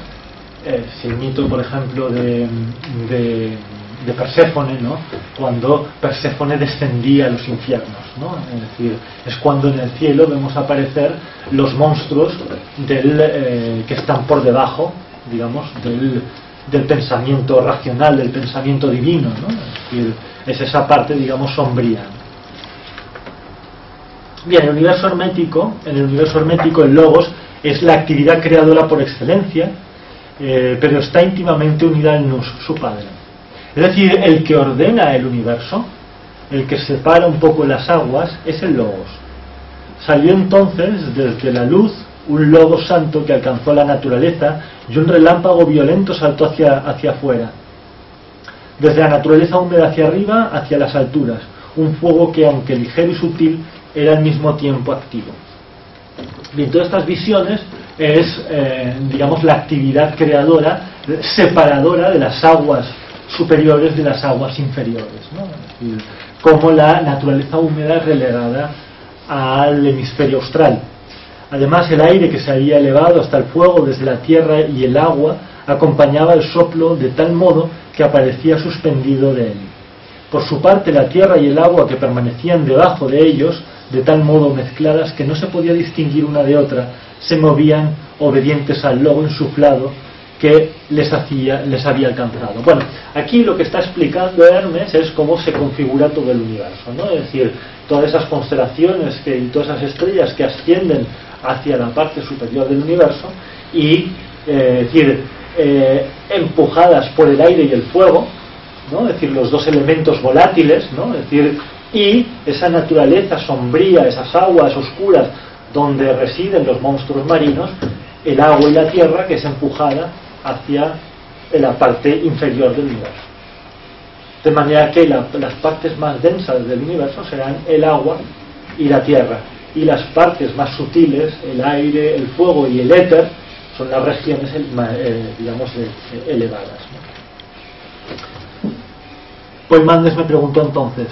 el mito, por ejemplo, de Perséfone, ¿no?, cuando Perséfone descendía a los infiernos, ¿no? Es decir, es cuando en el cielo vemos aparecer los monstruos que están por debajo, digamos, del pensamiento racional, del pensamiento divino, ¿no? Es decir, es esa parte, digamos, sombría. Bien, en el universo hermético el Logos es la actividad creadora por excelencia, pero está íntimamente unida al nous, su padre. Es decir, el que ordena el universo, el que separa un poco las aguas, es el Logos. Salió entonces desde la luz un Logos santo que alcanzó la naturaleza y un relámpago violento saltó hacia afuera. Desde la naturaleza húmeda hacia arriba, hacia las alturas. Un fuego que, aunque ligero y sutil, era al mismo tiempo activo. Bien, todas estas visiones es, digamos, la actividad creadora, separadora de las aguas superiores de las aguas inferiores, ¿no? Es decir, como la naturaleza húmeda es relegada al hemisferio austral. Además, el aire que se había elevado hasta el fuego desde la tierra y el agua acompañaba el soplo de tal modo que aparecía suspendido de él. Por su parte, la tierra y el agua que permanecían debajo de ellos, de tal modo mezcladas que no se podía distinguir una de otra, se movían obedientes al lobo insuflado que les había alcanzado. Bueno, aquí lo que está explicando Hermes es cómo se configura todo el universo, ¿no? Es decir, todas esas constelaciones y todas esas estrellas que ascienden hacia la parte superior del universo y empujadas por el aire y el fuego, ¿no? Es decir, los dos elementos volátiles, ¿no? Es decir, y esa naturaleza sombría, esas aguas oscuras donde residen los monstruos marinos, el agua y la tierra, que es empujada hacia la parte inferior del universo. De manera que las partes más densas del universo serán el agua y la tierra, y las partes más sutiles, el aire, el fuego y el éter, son las regiones digamos elevadas, ¿no? Poimandres me preguntó entonces: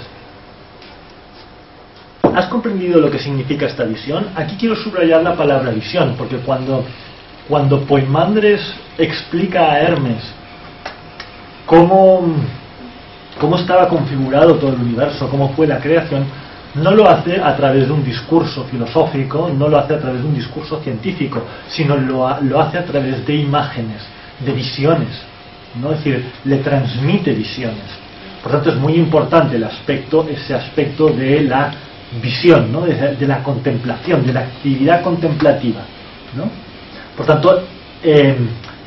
¿has comprendido lo que significa esta visión? Aquí quiero subrayar la palabra visión, porque cuando Poimandres explica a Hermes cómo estaba configurado todo el universo, cómo fue la creación, no lo hace a través de un discurso filosófico, no lo hace a través de un discurso científico, sino lo hace a través de imágenes, de visiones, ¿no? Es decir, le transmite visiones. Por tanto, es muy importante ese aspecto de la visión, ¿no? de la contemplación, de la actividad contemplativa, ¿no? Por tanto,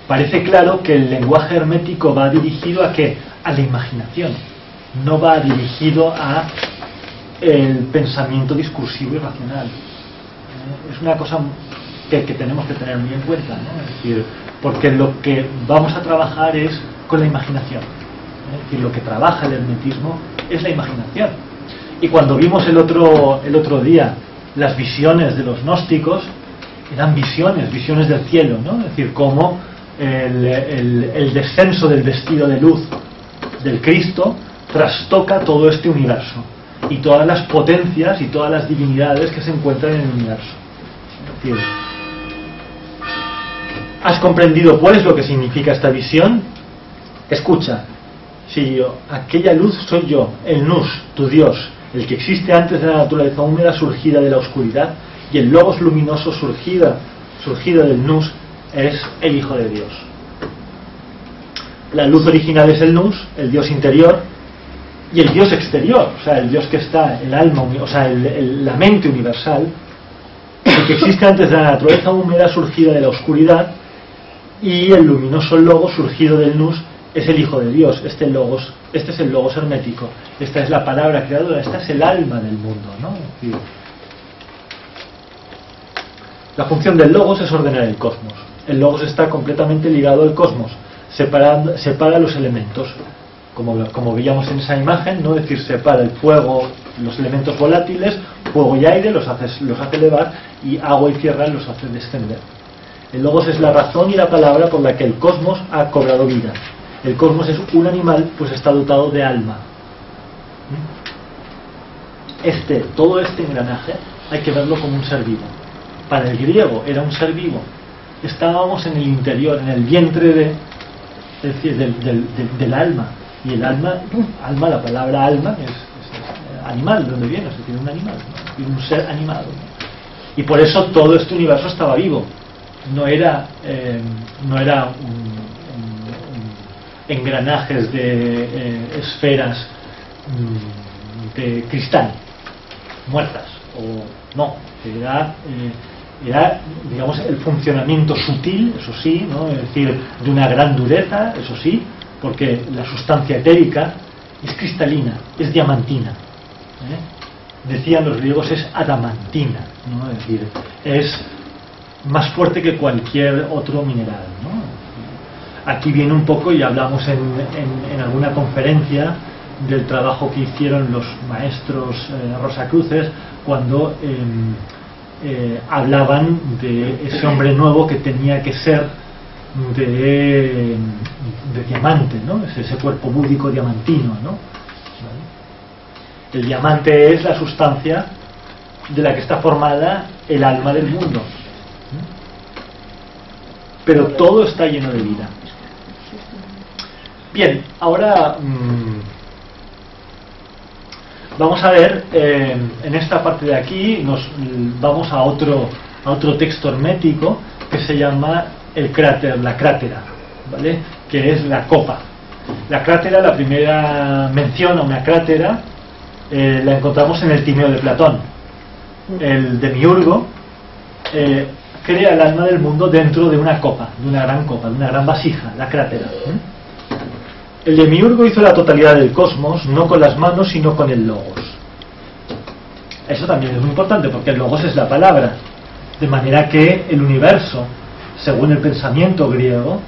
parece claro que el lenguaje hermético va dirigido ¿a qué? A la imaginación, no va dirigido a el pensamiento discursivo y racional. Es una cosa que tenemos que tener muy en cuenta, ¿no? Es decir, porque lo que vamos a trabajar es con la imaginación. Es decir, lo que trabaja el hermetismo es la imaginación. Y cuando vimos el otro día las visiones de los gnósticos, eran visiones del cielo, ¿no? Es decir, cómo el descenso del vestido de luz del Cristo trastoca todo este universo y todas las potencias y todas las divinidades que se encuentran en el universo. Es decir, ¿has comprendido cuál es lo que significa esta visión? Escucha, si aquella luz soy yo, el Nous, tu Dios, el que existe antes de la naturaleza húmeda surgida de la oscuridad, y el Logos luminoso surgida del Nous es el Hijo de Dios. La luz original es el Nous, el Dios interior, y el Dios exterior, o sea, el Dios que está, el alma, o sea, la mente universal, el que existe antes de la naturaleza húmeda surgida de la oscuridad, y el luminoso Logos surgido del Nous es el Hijo de Dios. Este es el Logos hermético, esta es la palabra creadora, esta es el alma del mundo, ¿no? Es decir, la función del Logos es ordenar el cosmos. El Logos está completamente ligado al cosmos, separa los elementos, como veíamos en esa imagen, ¿no? Es decir, separa el fuego, los elementos volátiles, fuego y aire los hace elevar, y agua y tierra los hace descender. El Logos es la razón y la palabra por la que el cosmos ha cobrado vida. El cosmos es un animal, pues está dotado de alma. Todo este engranaje hay que verlo como un ser vivo. Para el griego era un ser vivo. Estábamos en el interior, en el vientre del alma. Y el alma, la palabra alma es animal, ¿de dónde viene? Es decir, un animal, ¿no? Y un ser animado, ¿no? Y por eso todo este universo estaba vivo. No era engranajes de esferas de cristal muertas, o no, era digamos el funcionamiento sutil, eso sí, ¿no? Es decir, de una gran dureza, eso sí, porque la sustancia etérica es cristalina, es diamantina, decían los griegos, es adamantina, ¿no? Es decir, es más fuerte que cualquier otro mineral, ¿no? Aquí viene un poco, y hablamos en alguna conferencia del trabajo que hicieron los maestros Rosacruces cuando hablaban de ese hombre nuevo que tenía que ser de diamante, ¿no? Es ese cuerpo búdico diamantino, ¿no? El diamante es la sustancia de la que está formada el alma del mundo, pero todo está lleno de vida. Bien, ahora vamos a ver, en esta parte de aquí nos vamos a otro texto hermético que se llama el cráter, la crátera, ¿vale? Que es la copa. La crátera, la primera mención a una crátera la encontramos en el Timeo de Platón. El demiurgo crea el alma del mundo dentro de una copa, de una gran vasija, la crátera. El demiurgo hizo la totalidad del cosmos, no con las manos, sino con el Logos. Eso también es muy importante, porque el Logos es la palabra. De manera que el universo, según el pensamiento griego,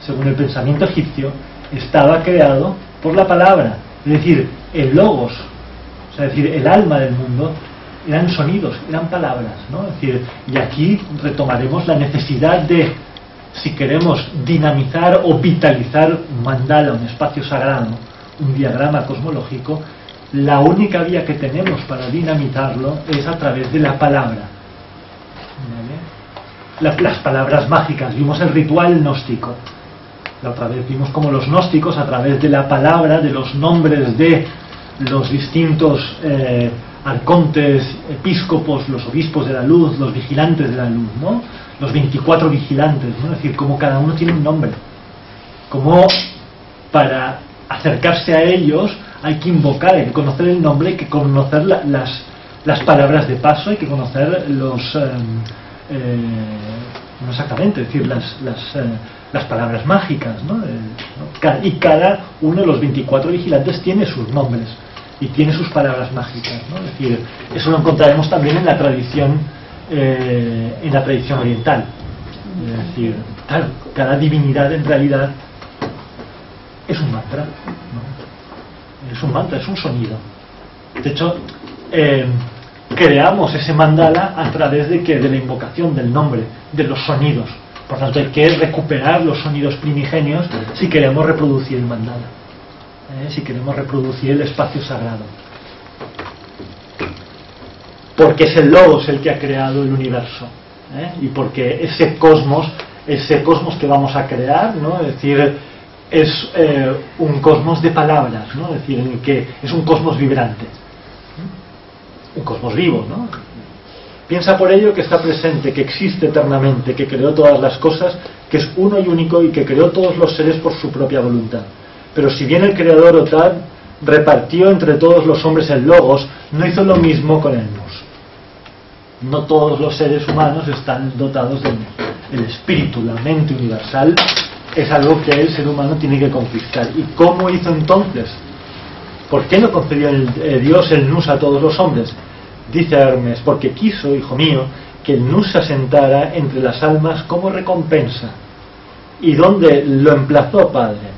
según el pensamiento egipcio, estaba creado por la palabra. Es decir, el Logos, o sea, es decir, el alma del mundo, eran sonidos, eran palabras, ¿no? Es decir, y aquí retomaremos la necesidad de, si queremos dinamizar o vitalizar un mandala, un espacio sagrado, un diagrama cosmológico, la única vía que tenemos para dinamizarlo es a través de la palabra. ¿Vale? Las palabras mágicas. Vimos el ritual gnóstico. La otra vez vimos como los gnósticos, a través de la palabra, de los nombres de los distintos arcontes, episcopos, los obispos de la luz, los vigilantes de la luz, ¿no? Los 24 vigilantes, ¿no? Es decir, como cada uno tiene un nombre, como para acercarse a ellos hay que invocar, hay que conocer el nombre, hay que conocer las palabras de paso, hay que conocer no exactamente, es decir, las palabras mágicas, ¿no? Y cada uno de los 24 vigilantes tiene sus nombres y tiene sus palabras mágicas, ¿no? Es decir, eso lo encontraremos también en la tradición en la tradición oriental. Es decir, claro, cada divinidad en realidad es un mantra, ¿no? Es un mantra, es un sonido. De hecho, creamos ese mandala a través de la invocación del nombre, de los sonidos. Por tanto, hay que recuperar los sonidos primigenios si queremos reproducir el mandala, si queremos reproducir el espacio sagrado. Porque es el Logos el que ha creado el universo, y porque ese cosmos que vamos a crear, ¿no? Es decir, es un cosmos de palabras, ¿no? Es decir, en el que es un cosmos vibrante, un cosmos vivo, ¿no? Piensa por ello que está presente, que existe eternamente, que creó todas las cosas, que es uno y único y que creó todos los seres por su propia voluntad. Pero si bien el creador Otad repartió entre todos los hombres el Logos, no hizo lo mismo con el Nous. No todos los seres humanos están dotados del Nous. El espíritu, la mente universal, es algo que el ser humano tiene que conquistar. ¿Y cómo hizo entonces? ¿Por qué no concedió Dios el Nous a todos los hombres? Dice Hermes, porque quiso, hijo mío, que el Nous se asentara entre las almas como recompensa. ¿Y dónde lo emplazó, Padre?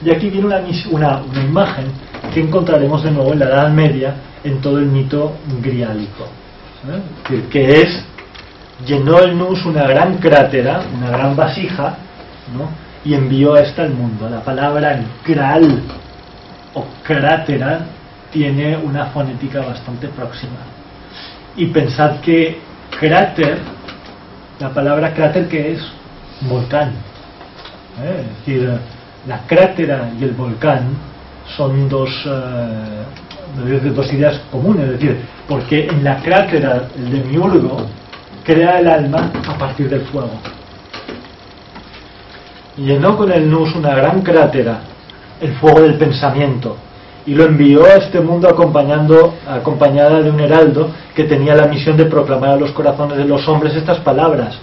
Y aquí viene una imagen que encontraremos de nuevo en la Edad Media, en todo el mito griálico. Es decir, que llenó el Nous una gran crátera, una gran vasija, ¿no? Y envió a esta al mundo. La palabra Graal o crátera tiene una fonética bastante próxima. Y pensad que cráter, la palabra cráter, que es volcán, es decir, la crátera y el volcán son dos ideas comunes, es decir, porque en la crátera el demiurgo crea el alma a partir del fuego. Llenó con el Nous una gran crátera, el fuego del pensamiento, y lo envió a este mundo acompañada de un heraldo que tenía la misión de proclamar a los corazones de los hombres estas palabras: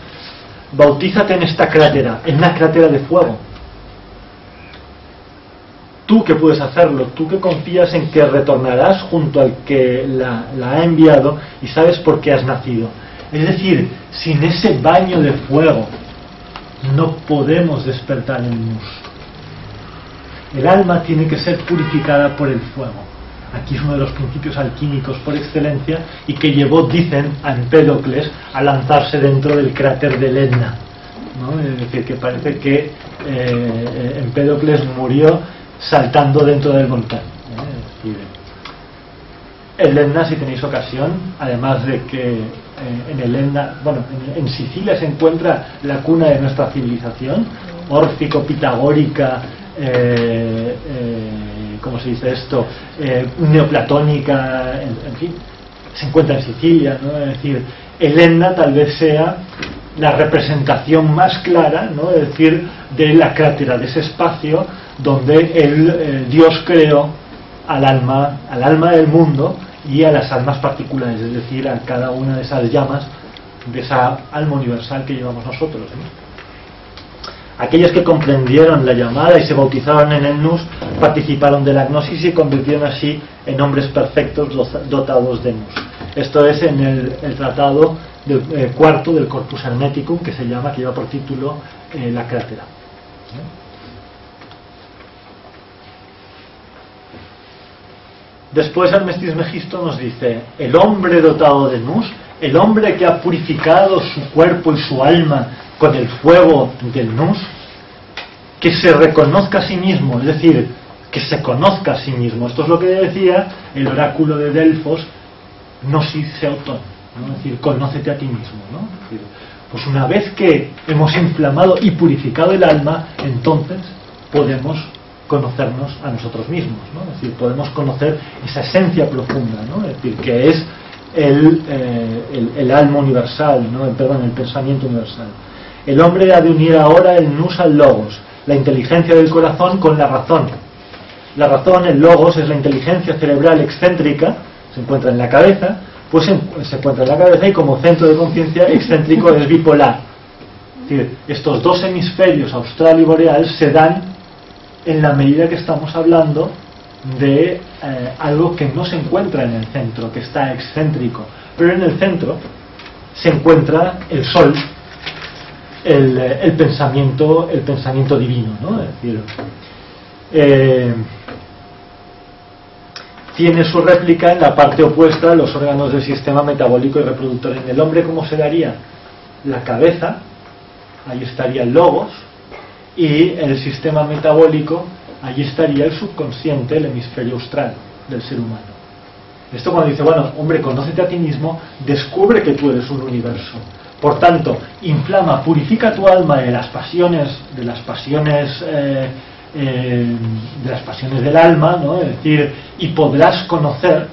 bautízate en esta crátera, en una crátera de fuego. Tú que puedes hacerlo, tú que confías en que retornarás junto al que la ha enviado y sabes por qué has nacido. Es decir, sin ese baño de fuego no podemos despertar el Nous. El alma tiene que ser purificada por el fuego. Aquí es uno de los principios alquímicos por excelencia y que llevó, dicen, a Empédocles a lanzarse dentro del cráter del Etna, ¿no? Es decir, que parece que Empédocles murió saltando dentro del volcán. Es decir, el Etna, si tenéis ocasión, además de que en el Etna, bueno, en Sicilia se encuentra la cuna de nuestra civilización, órfico-pitagórica, ¿cómo se dice esto? Neoplatónica, en fin, se encuentra en Sicilia, ¿no? Es decir, el Etna tal vez sea la representación más clara, ¿no? Es decir, de la crátera, de ese espacio donde Dios creó al alma del mundo y a las almas particulares, es decir, a cada una de esas llamas, de esa alma universal que llevamos nosotros, ¿no? Aquellos que comprendieron la llamada y se bautizaron en el Nous participaron de la gnosis y se convirtieron así en hombres perfectos dotados de Nous. Esto es en el tratado cuarto del Corpus Hermeticum, que lleva por título La crátera. Después Hermes Trismegisto nos dice: el hombre dotado de Nous, el hombre que ha purificado su cuerpo y su alma con el fuego del Nous, que se reconozca a sí mismo, es decir, que se conozca a sí mismo. Esto es lo que decía el oráculo de Delfos, Gnosis Auton, ¿no? Es decir, conócete a ti mismo, ¿no? Es decir, pues una vez que hemos inflamado y purificado el alma, entonces podemos conocernos a nosotros mismos, ¿no? Es decir, podemos conocer esa esencia profunda, ¿no? Es decir, que es el alma universal, ¿no? El pensamiento universal. El hombre ha de unir ahora el Nous al Logos, la inteligencia del corazón con la razón. La razón, el Logos, es la inteligencia cerebral excéntrica, se encuentra en la cabeza, pues se encuentra en la cabeza y como centro de conciencia excéntrico es bipolar. Es decir, estos dos hemisferios, austral y boreal, se dan en la medida que estamos hablando de algo que no se encuentra en el centro, que está excéntrico, pero en el centro se encuentra el sol, el pensamiento divino, ¿no? Es decir, tiene su réplica en la parte opuesta, los órganos del sistema metabólico y reproductor. En el hombre, ¿cómo se daría? La cabeza, ahí estaría el logos, y en el sistema metabólico, allí estaría el subconsciente, el hemisferio austral del ser humano. Esto cuando dice, bueno, hombre, conócete a ti mismo, descubre que tú eres un universo. Por tanto, inflama, purifica tu alma de las pasiones del alma, ¿no? Es decir, y podrás conocer,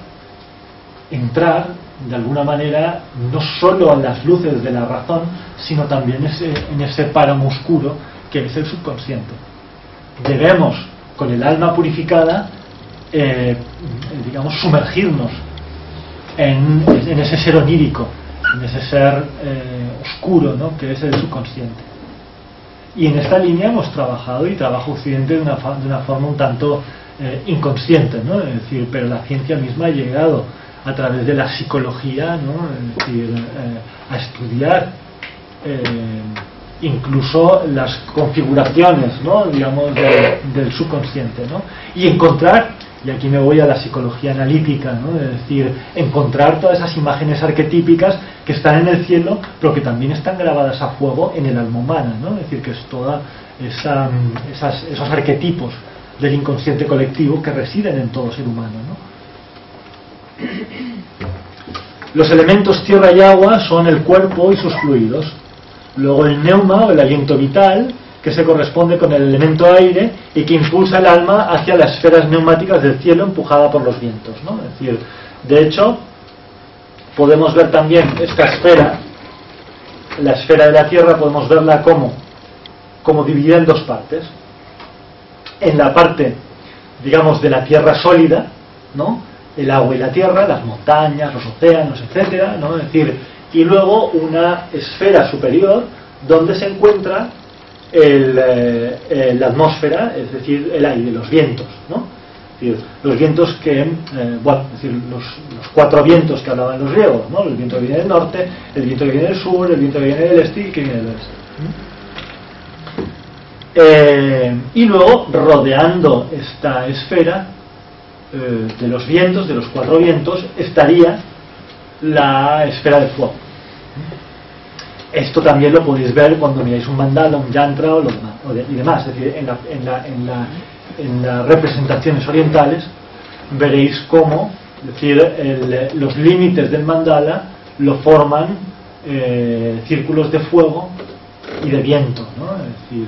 entrar de alguna manera no solo a las luces de la razón, sino también en ese páramo oscuro que es el subconsciente. Debemos, con el alma purificada, digamos, sumergirnos en ese ser onírico, en ese ser oscuro, ¿no? Que es el subconsciente. Y en esta línea hemos trabajado, y trabaja Occidente de una forma un tanto inconsciente, ¿no? Es decir, pero la ciencia misma ha llegado a través de la psicología, ¿no? Es decir, a estudiar incluso las configuraciones, ¿no? Digamos, del subconsciente, ¿no? Y encontrar, y aquí me voy a la psicología analítica, ¿no? Es decir, encontrar todas esas imágenes arquetípicas que están en el cielo, pero que también están grabadas a fuego en el alma humana, ¿no? Es decir, que es toda esos arquetipos del inconsciente colectivo que residen en todo ser humano, ¿no? Los elementos tierra y agua son el cuerpo y sus fluidos. Luego el neuma, o el aliento vital, que se corresponde con el elemento aire y que impulsa el alma hacia las esferas neumáticas del cielo empujada por los vientos, ¿no? Es decir, de hecho, podemos ver también esta esfera, la esfera de la Tierra, podemos verla como dividida en dos partes. En la parte, digamos, de la Tierra sólida, ¿no? El agua y la tierra, las montañas, los océanos, etcétera, ¿no? Es decir, y luego una esfera superior donde se encuentra la atmósfera, es decir, el aire, los vientos, ¿no? Es decir, los vientos que, es decir, los cuatro vientos que hablaban los griegos, ¿no? El viento que viene del norte, el viento que viene del sur, el viento que viene del este y que viene del oeste. Y luego, rodeando esta esfera de los vientos, de los cuatro vientos, estaría la esfera de fuego. Esto también lo podéis ver cuando miráis un mandala, un yantra y demás. Es decir, en las representaciones orientales veréis cómo, es decir, los límites del mandala lo forman círculos de fuego y de viento, ¿no? Es decir,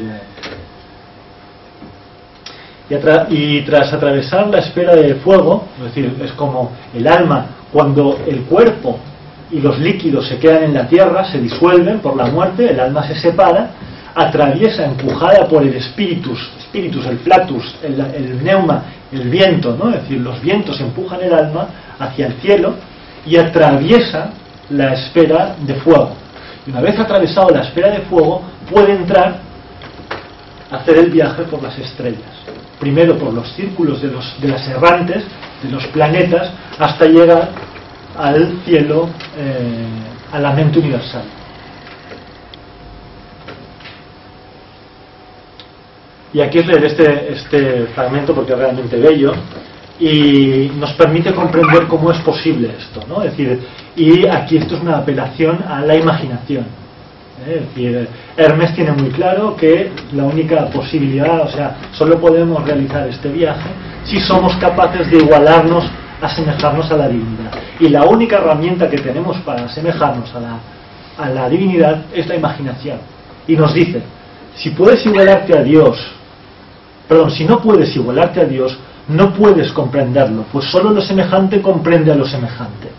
y tras atravesar la esfera de fuego, es decir, es como el alma, cuando el cuerpo y los líquidos se quedan en la tierra, se disuelven por la muerte, el alma se separa, atraviesa, empujada por el spiritus, el flatus, el neuma, el viento, ¿no? Es decir, los vientos empujan el alma hacia el cielo y atraviesa la esfera de fuego. Y una vez atravesado la esfera de fuego, puede entrar a hacer el viaje por las estrellas. Primero por los círculos de las errantes, de los planetas, hasta llegar al cielo, a la mente universal. Y aquí es leer este fragmento porque es realmente bello y nos permite comprender cómo es posible esto, ¿no? Es decir, y aquí esto es una apelación a la imaginación. Es decir, Hermes tiene muy claro que la única posibilidad, o sea, solo podemos realizar este viaje si somos capaces de igualarnos, asemejarnos a la divinidad. Y la única herramienta que tenemos para asemejarnos a la divinidad es la imaginación. Y nos dice, si puedes igualarte a Dios, si no puedes igualarte a Dios, no puedes comprenderlo, pues solo lo semejante comprende a lo semejante.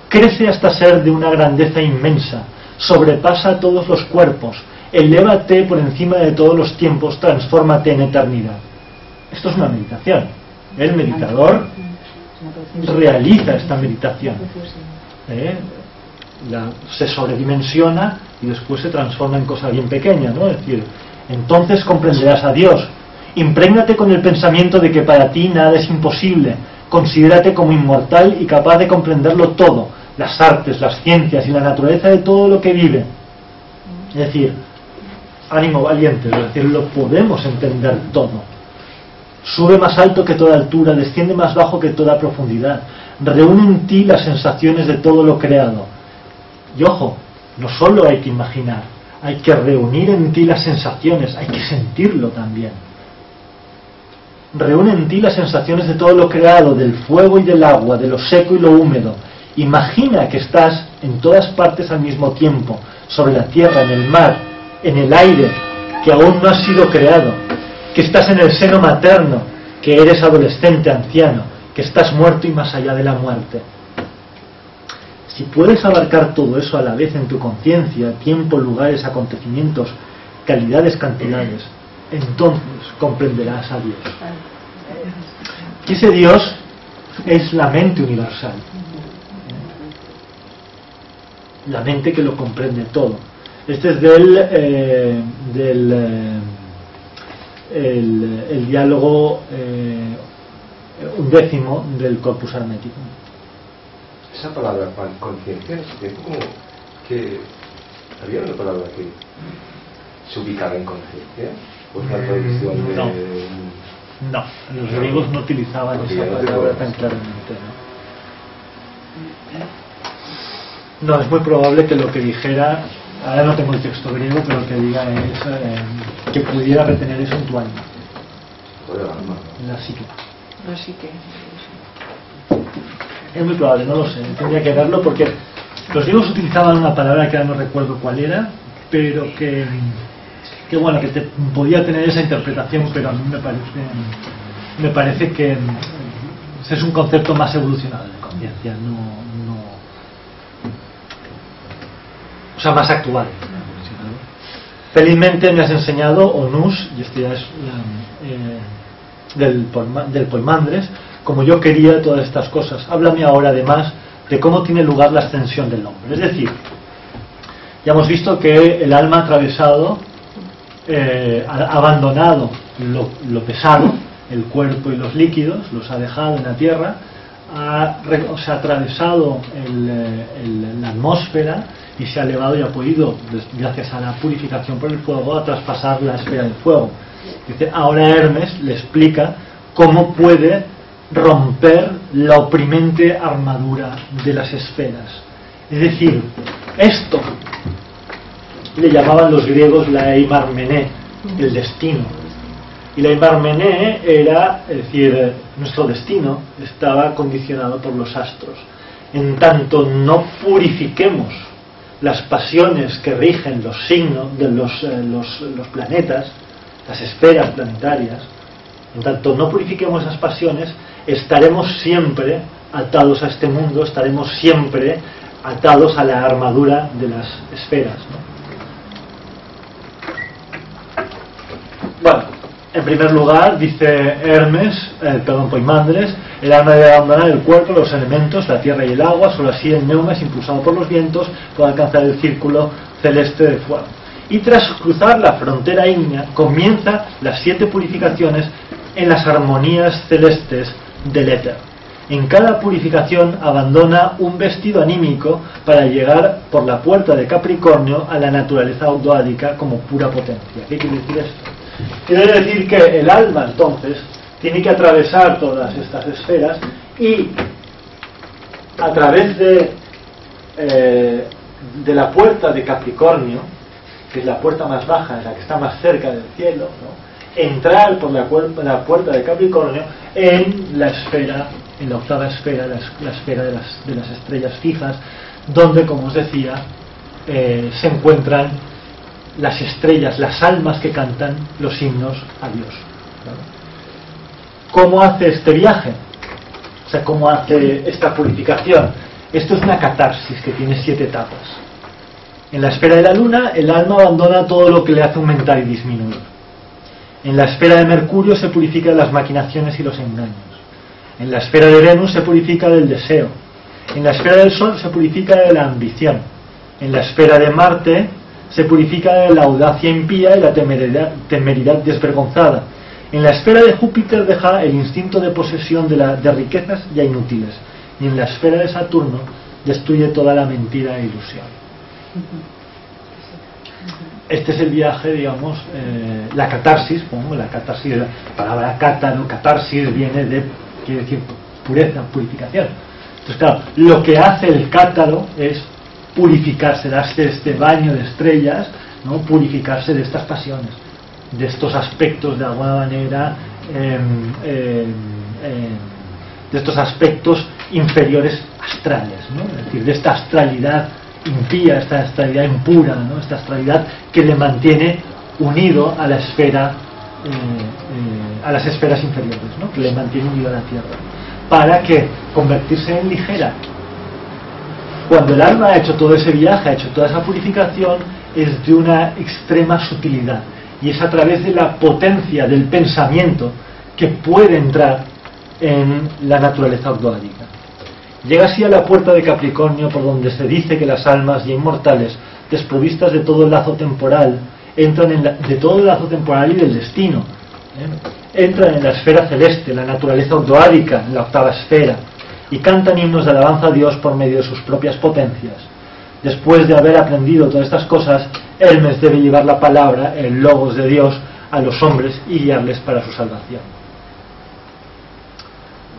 Crece hasta ser de una grandeza inmensa, sobrepasa todos los cuerpos, elévate por encima de todos los tiempos, transfórmate en eternidad. Esto es una meditación. El meditador realiza esta meditación. Se sobredimensiona y después se transforma en cosa bien pequeña, ¿no? Es decir, entonces comprenderás a Dios. Imprégnate con el pensamiento de que para ti nada es imposible. Considérate como inmortal y capaz de comprenderlo todo, las artes, las ciencias y la naturaleza de todo lo que vive. Es decir, ánimo valiente, es decir, lo podemos entender todo. Sube más alto que toda altura, desciende más bajo que toda profundidad. Reúne en ti las sensaciones de todo lo creado. Y ojo, no solo hay que imaginar, hay que reunir en ti las sensaciones, hay que sentirlo también. Reúne en ti las sensaciones de todo lo creado, del fuego y del agua, de lo seco y lo húmedo. Imagina que estás en todas partes al mismo tiempo, sobre la tierra, en el mar, en el aire, que aún no has sido creado, que estás en el seno materno, que eres adolescente, anciano, que estás muerto y más allá de la muerte. Si puedes abarcar todo eso a la vez en tu conciencia, tiempo, lugares, acontecimientos, calidades, cantidades, entonces comprenderás a Dios. Y ese Dios es la mente universal, la mente que lo comprende todo. Este es el diálogo 11 del Corpus Hermético. Esa palabra conciencia es como que había una palabra que se ubicaba en conciencia, o una traducción de... No, los griegos no utilizaban esa palabra tan claramente, ¿no? No, es muy probable que lo que dijera, ahora no tengo el texto griego, pero lo que diga es que pudiera retener eso en tu alma, en la psique. La psique. Es muy probable, no lo sé, tendría que verlo porque los griegos utilizaban una palabra que ahora no recuerdo cuál era, pero que bueno, que podía tener esa interpretación, pero a mí me parece que es un concepto más evolucionado de conciencia, o sea, más actual. Felizmente me has enseñado Onús, y esto ya es del Poimandres, como yo quería todas estas cosas. Háblame ahora además de cómo tiene lugar la ascensión del hombre. Es decir, ya hemos visto que el alma ha atravesado, ha abandonado lo pesado, el cuerpo y los líquidos, los ha dejado en la tierra, ha atravesado la atmósfera y se ha elevado y ha podido, gracias a la purificación por el fuego, a traspasar la esfera del fuego. Dice, ahora Hermes le explica cómo puede romper la oprimente armadura de las esferas. Es decir, esto le llamaban los griegos la eimarmené, el destino. Y la eimarmené era, es decir, nuestro destino estaba condicionado por los astros. En tanto no purifiquemos las pasiones que rigen los signos de los planetas, las esferas planetarias, en tanto no purifiquemos esas pasiones, estaremos siempre atados a este mundo, estaremos siempre atados a la armadura de las esferas, ¿no? Bueno, en primer lugar, dice Poimandres, el alma debe abandonar el cuerpo, los elementos, la tierra y el agua, solo así el neumas, impulsado por los vientos, puede alcanzar el círculo celeste de fuego. Y tras cruzar la frontera ígnea, comienza las 7 purificaciones en las armonías celestes del éter. En cada purificación abandona un vestido anímico para llegar por la puerta de Capricornio a la naturaleza autoádica como pura potencia. ¿Qué quiere decir esto? Quiere decir que el alma, entonces, tiene que atravesar todas estas esferas y a través de la puerta de Capricornio, que es la puerta más baja, es la que está más cerca del cielo, ¿no? Entrar por la puerta de Capricornio en la esfera, en la octava esfera, la esfera de las estrellas fijas, donde, como os decía, se encuentran las estrellas, las almas que cantan los himnos a Dios. ¿Cómo hace este viaje? O sea, ¿cómo hace esta purificación? Esto es una catarsis que tiene 7 etapas. En la esfera de la luna, el alma abandona todo lo que le hace aumentar y disminuir. En la esfera de Mercurio se purifica de las maquinaciones y los engaños. En la esfera de Venus se purifica del deseo. En la esfera del Sol se purifica de la ambición. En la esfera de Marte se purifica de la audacia impía y la temeridad desvergonzada. En la esfera de Júpiter deja el instinto de posesión de riquezas ya inútiles. Y en la esfera de Saturno destruye toda la mentira e ilusión. Este es el viaje, digamos, la catarsis, la catarsis, la palabra cátaro, catarsis viene de, quiere decir pureza, purificación. Entonces, claro, lo que hace el cátaro es purificarse, darse este baño de estrellas, ¿no? Purificarse de estas pasiones, de estos aspectos de alguna manera, de estos aspectos inferiores astrales, ¿no? Es decir, de esta astralidad impía, esta astralidad impura, ¿no? Esta astralidad que le mantiene unido a la esfera, a las esferas inferiores, ¿no? Que le mantiene unido a la tierra, para que convertirse en ligera. Cuando el alma ha hecho todo ese viaje, ha hecho toda esa purificación, es de una extrema sutilidad, y es a través de la potencia del pensamiento que puede entrar en la naturaleza ogdoádica. Llega así a la puerta de Capricornio, por donde se dice que las almas ya inmortales, desprovistas de todo el lazo temporal, entran de todo el lazo temporal y del destino, entran en la esfera celeste, la naturaleza ogdoádica, en la octava esfera, y cantan himnos de alabanza a Dios por medio de sus propias potencias. Después de haber aprendido todas estas cosas, Hermes debe llevar la palabra, el logos de Dios, a los hombres y guiarles para su salvación.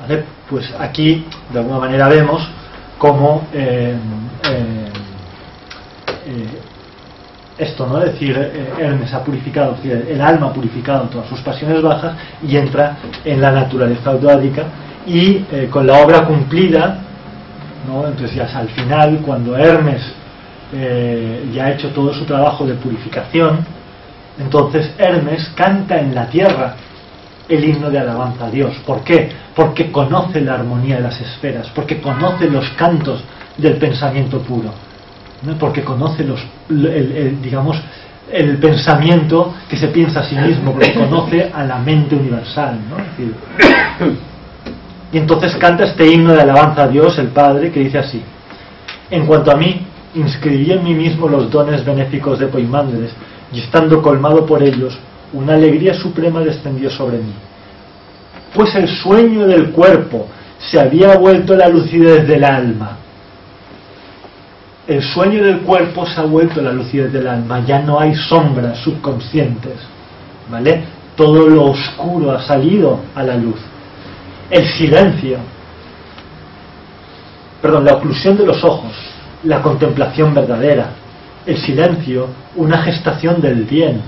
¿Vale? Pues aquí, de alguna manera, vemos cómo esto, ¿no? Es decir, Hermes ha purificado, es decir, el alma ha purificado todas sus pasiones bajas y entra en la naturaleza ogdoádica, y con la obra cumplida, ¿no? Entonces ya al final, cuando Hermes ya ha hecho todo su trabajo de purificación, entonces Hermes canta en la tierra el himno de alabanza a Dios. ¿Por qué? Porque conoce la armonía de las esferas, porque conoce los cantos del pensamiento puro, ¿no? Porque conoce digamos, el pensamiento que se piensa a sí mismo, porque conoce a la mente universal, ¿no? Es decir, y entonces canta este himno de alabanza a Dios, el Padre, que dice así: en cuanto a mí, inscribí en mí mismo los dones benéficos de Poimandres, y estando colmado por ellos, una alegría suprema descendió sobre mí. Pues el sueño del cuerpo se había vuelto la lucidez del alma. El sueño del cuerpo se ha vuelto la lucidez del alma. Ya no hay sombras subconscientes, ¿vale? Todo lo oscuro ha salido a la luz. El silencio, la oclusión de los ojos, la contemplación verdadera. El silencio, una gestación del bien.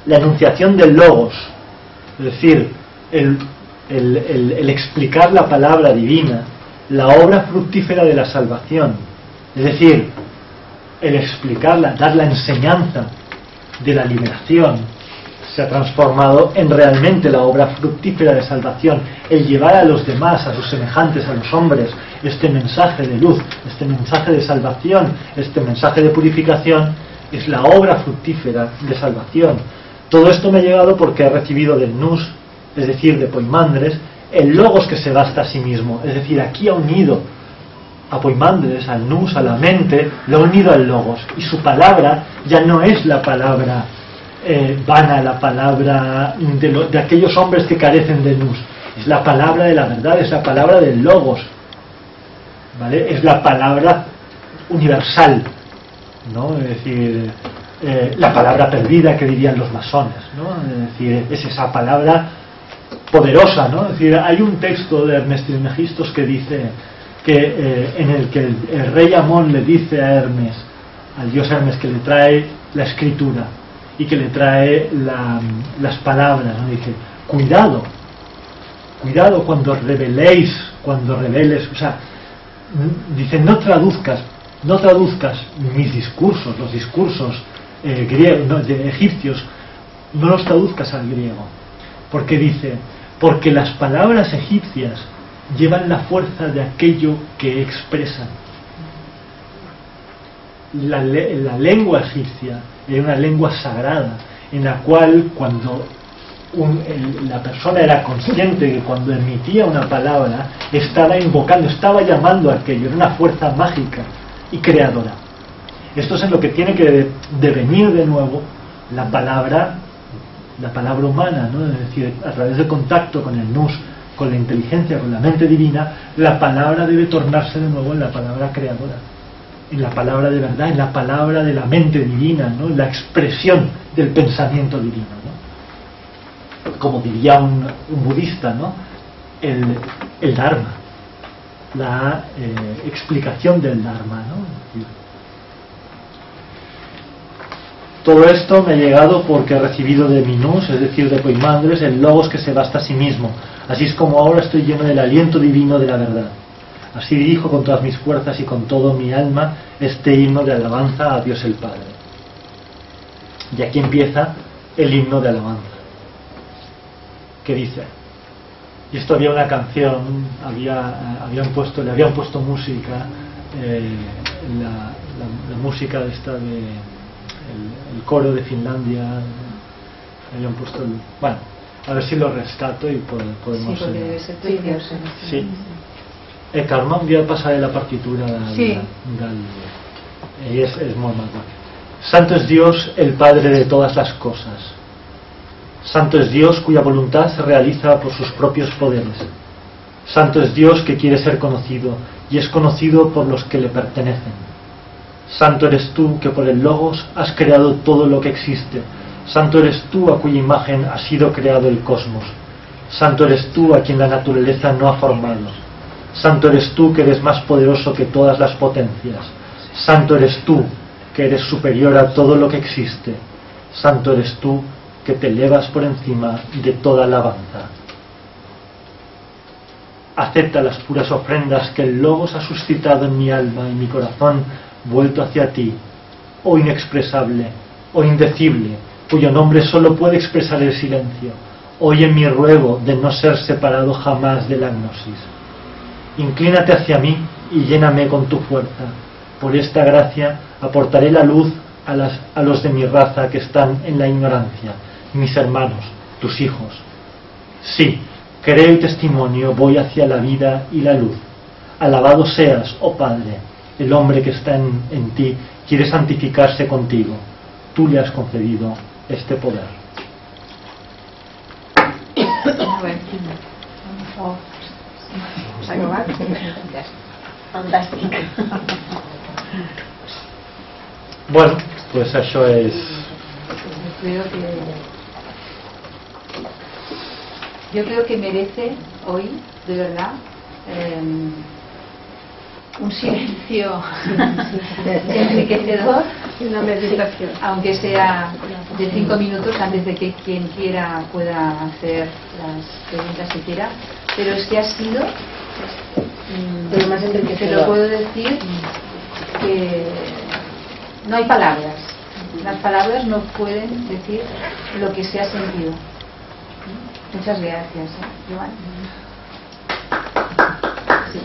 La enunciación del logos, es decir, el explicar la palabra divina, la obra fructífera de la salvación, es decir, el explicarla, dar la enseñanza de la liberación, se ha transformado en realmente la obra fructífera de salvación. El llevar a los demás, a sus semejantes, a los hombres, este mensaje de luz, este mensaje de salvación, este mensaje de purificación, es la obra fructífera de salvación. Todo esto me ha llegado porque he recibido del Nous, es decir, de Poimandres, el logos que se basta a sí mismo. Es decir, aquí ha unido a Poimandres, al Nous, a la mente, lo ha unido al logos. Y su palabra ya no es la palabra vana, la palabra de aquellos hombres que carecen de Nous. Es la palabra de la verdad, es la palabra del logos, ¿vale? Es la palabra universal, ¿no? Es decir, la palabra perdida que dirían los masones, ¿no? Es decir, es esa palabra poderosa, ¿no? Es decir, hay un texto de Hermes Trismegistos que dice que en el que el rey Amón le dice a Hermes, al dios Hermes, que le trae la escritura y que le trae las palabras, ¿no? Dice: cuidado cuando reveles, o sea, dice, no traduzcas mis discursos, los discursos griegos, de egipcios, no los traduzcas al griego, porque dice, porque las palabras egipcias llevan la fuerza de aquello que expresan. La lengua egipcia era una lengua sagrada, en la cual cuando la persona era consciente que cuando emitía una palabra estaba invocando, estaba llamando a aquello, era una fuerza mágica y creadora. Esto es en lo que tiene que devenir de nuevo la palabra humana, ¿no? Es decir, a través del contacto con el Nous con la inteligencia, con la mente divina, la palabra debe tornarse de nuevo en la palabra creadora, en la palabra de verdad, en la palabra de la mente divina, ¿no? La expresión del pensamiento divino, ¿no? Como diría un budista, ¿no? El Dharma, la explicación del Dharma, ¿no? Todo esto me ha llegado porque he recibido de Minús, es decir, de Poimandres, el logos que se basta a sí mismo. Así es como ahora estoy lleno del aliento divino de la verdad. Así dirijo con todas mis fuerzas y con todo mi alma este himno de alabanza a Dios el Padre. Y aquí empieza el himno de alabanza, que dice, y esto había una canción, le habían puesto música, la música esta de el coro de Finlandia, habían puesto bueno, a ver si lo rescato y podemos... Sí, porque debe ser precioso. Sí. Carme un dia passaré la partitura sí. Y es muy maco. Santo es Dios, el Padre de todas las cosas. Santo es Dios cuya voluntad se realiza por sus propios poderes. Santo es Dios que quiere ser conocido y es conocido por los que le pertenecen. Santo eres tú que por el Logos has creado todo lo que existe. Santo eres tú a cuya imagen ha sido creado el cosmos. Santo eres tú a quien la naturaleza no ha formado. Santo eres tú que eres más poderoso que todas las potencias. Santo eres tú que eres superior a todo lo que existe. Santo eres tú que te elevas por encima de toda alabanza. Acepta las puras ofrendas que el Logos ha suscitado en mi alma y mi corazón vuelto hacia ti, oh inexpresable, oh indecible, cuyo nombre solo puede expresar el silencio. Oye mi ruego de no ser separado jamás de la gnosis. Inclínate hacia mí y lléname con tu fuerza. Por esta gracia aportaré la luz a los de mi raza que están en la ignorancia, mis hermanos, tus hijos. Sí, creo y testimonio, voy hacia la vida y la luz. Alabado seas, oh Padre. El hombre que está en ti quiere santificarse contigo. Tú le has concedido este poder. Bueno, pues això és... Yo creo que merece hoy, de verdad, un silencio enriquecedor, una meditación, aunque sea de 5 minutos antes de que quien quiera pueda hacer las preguntas que quiera, pero es que ha sido pero más enriquecedor. te lo puedo decir que no hay palabras, las palabras no pueden decir lo que se ha sentido. Muchas gracias, Joan. Sí.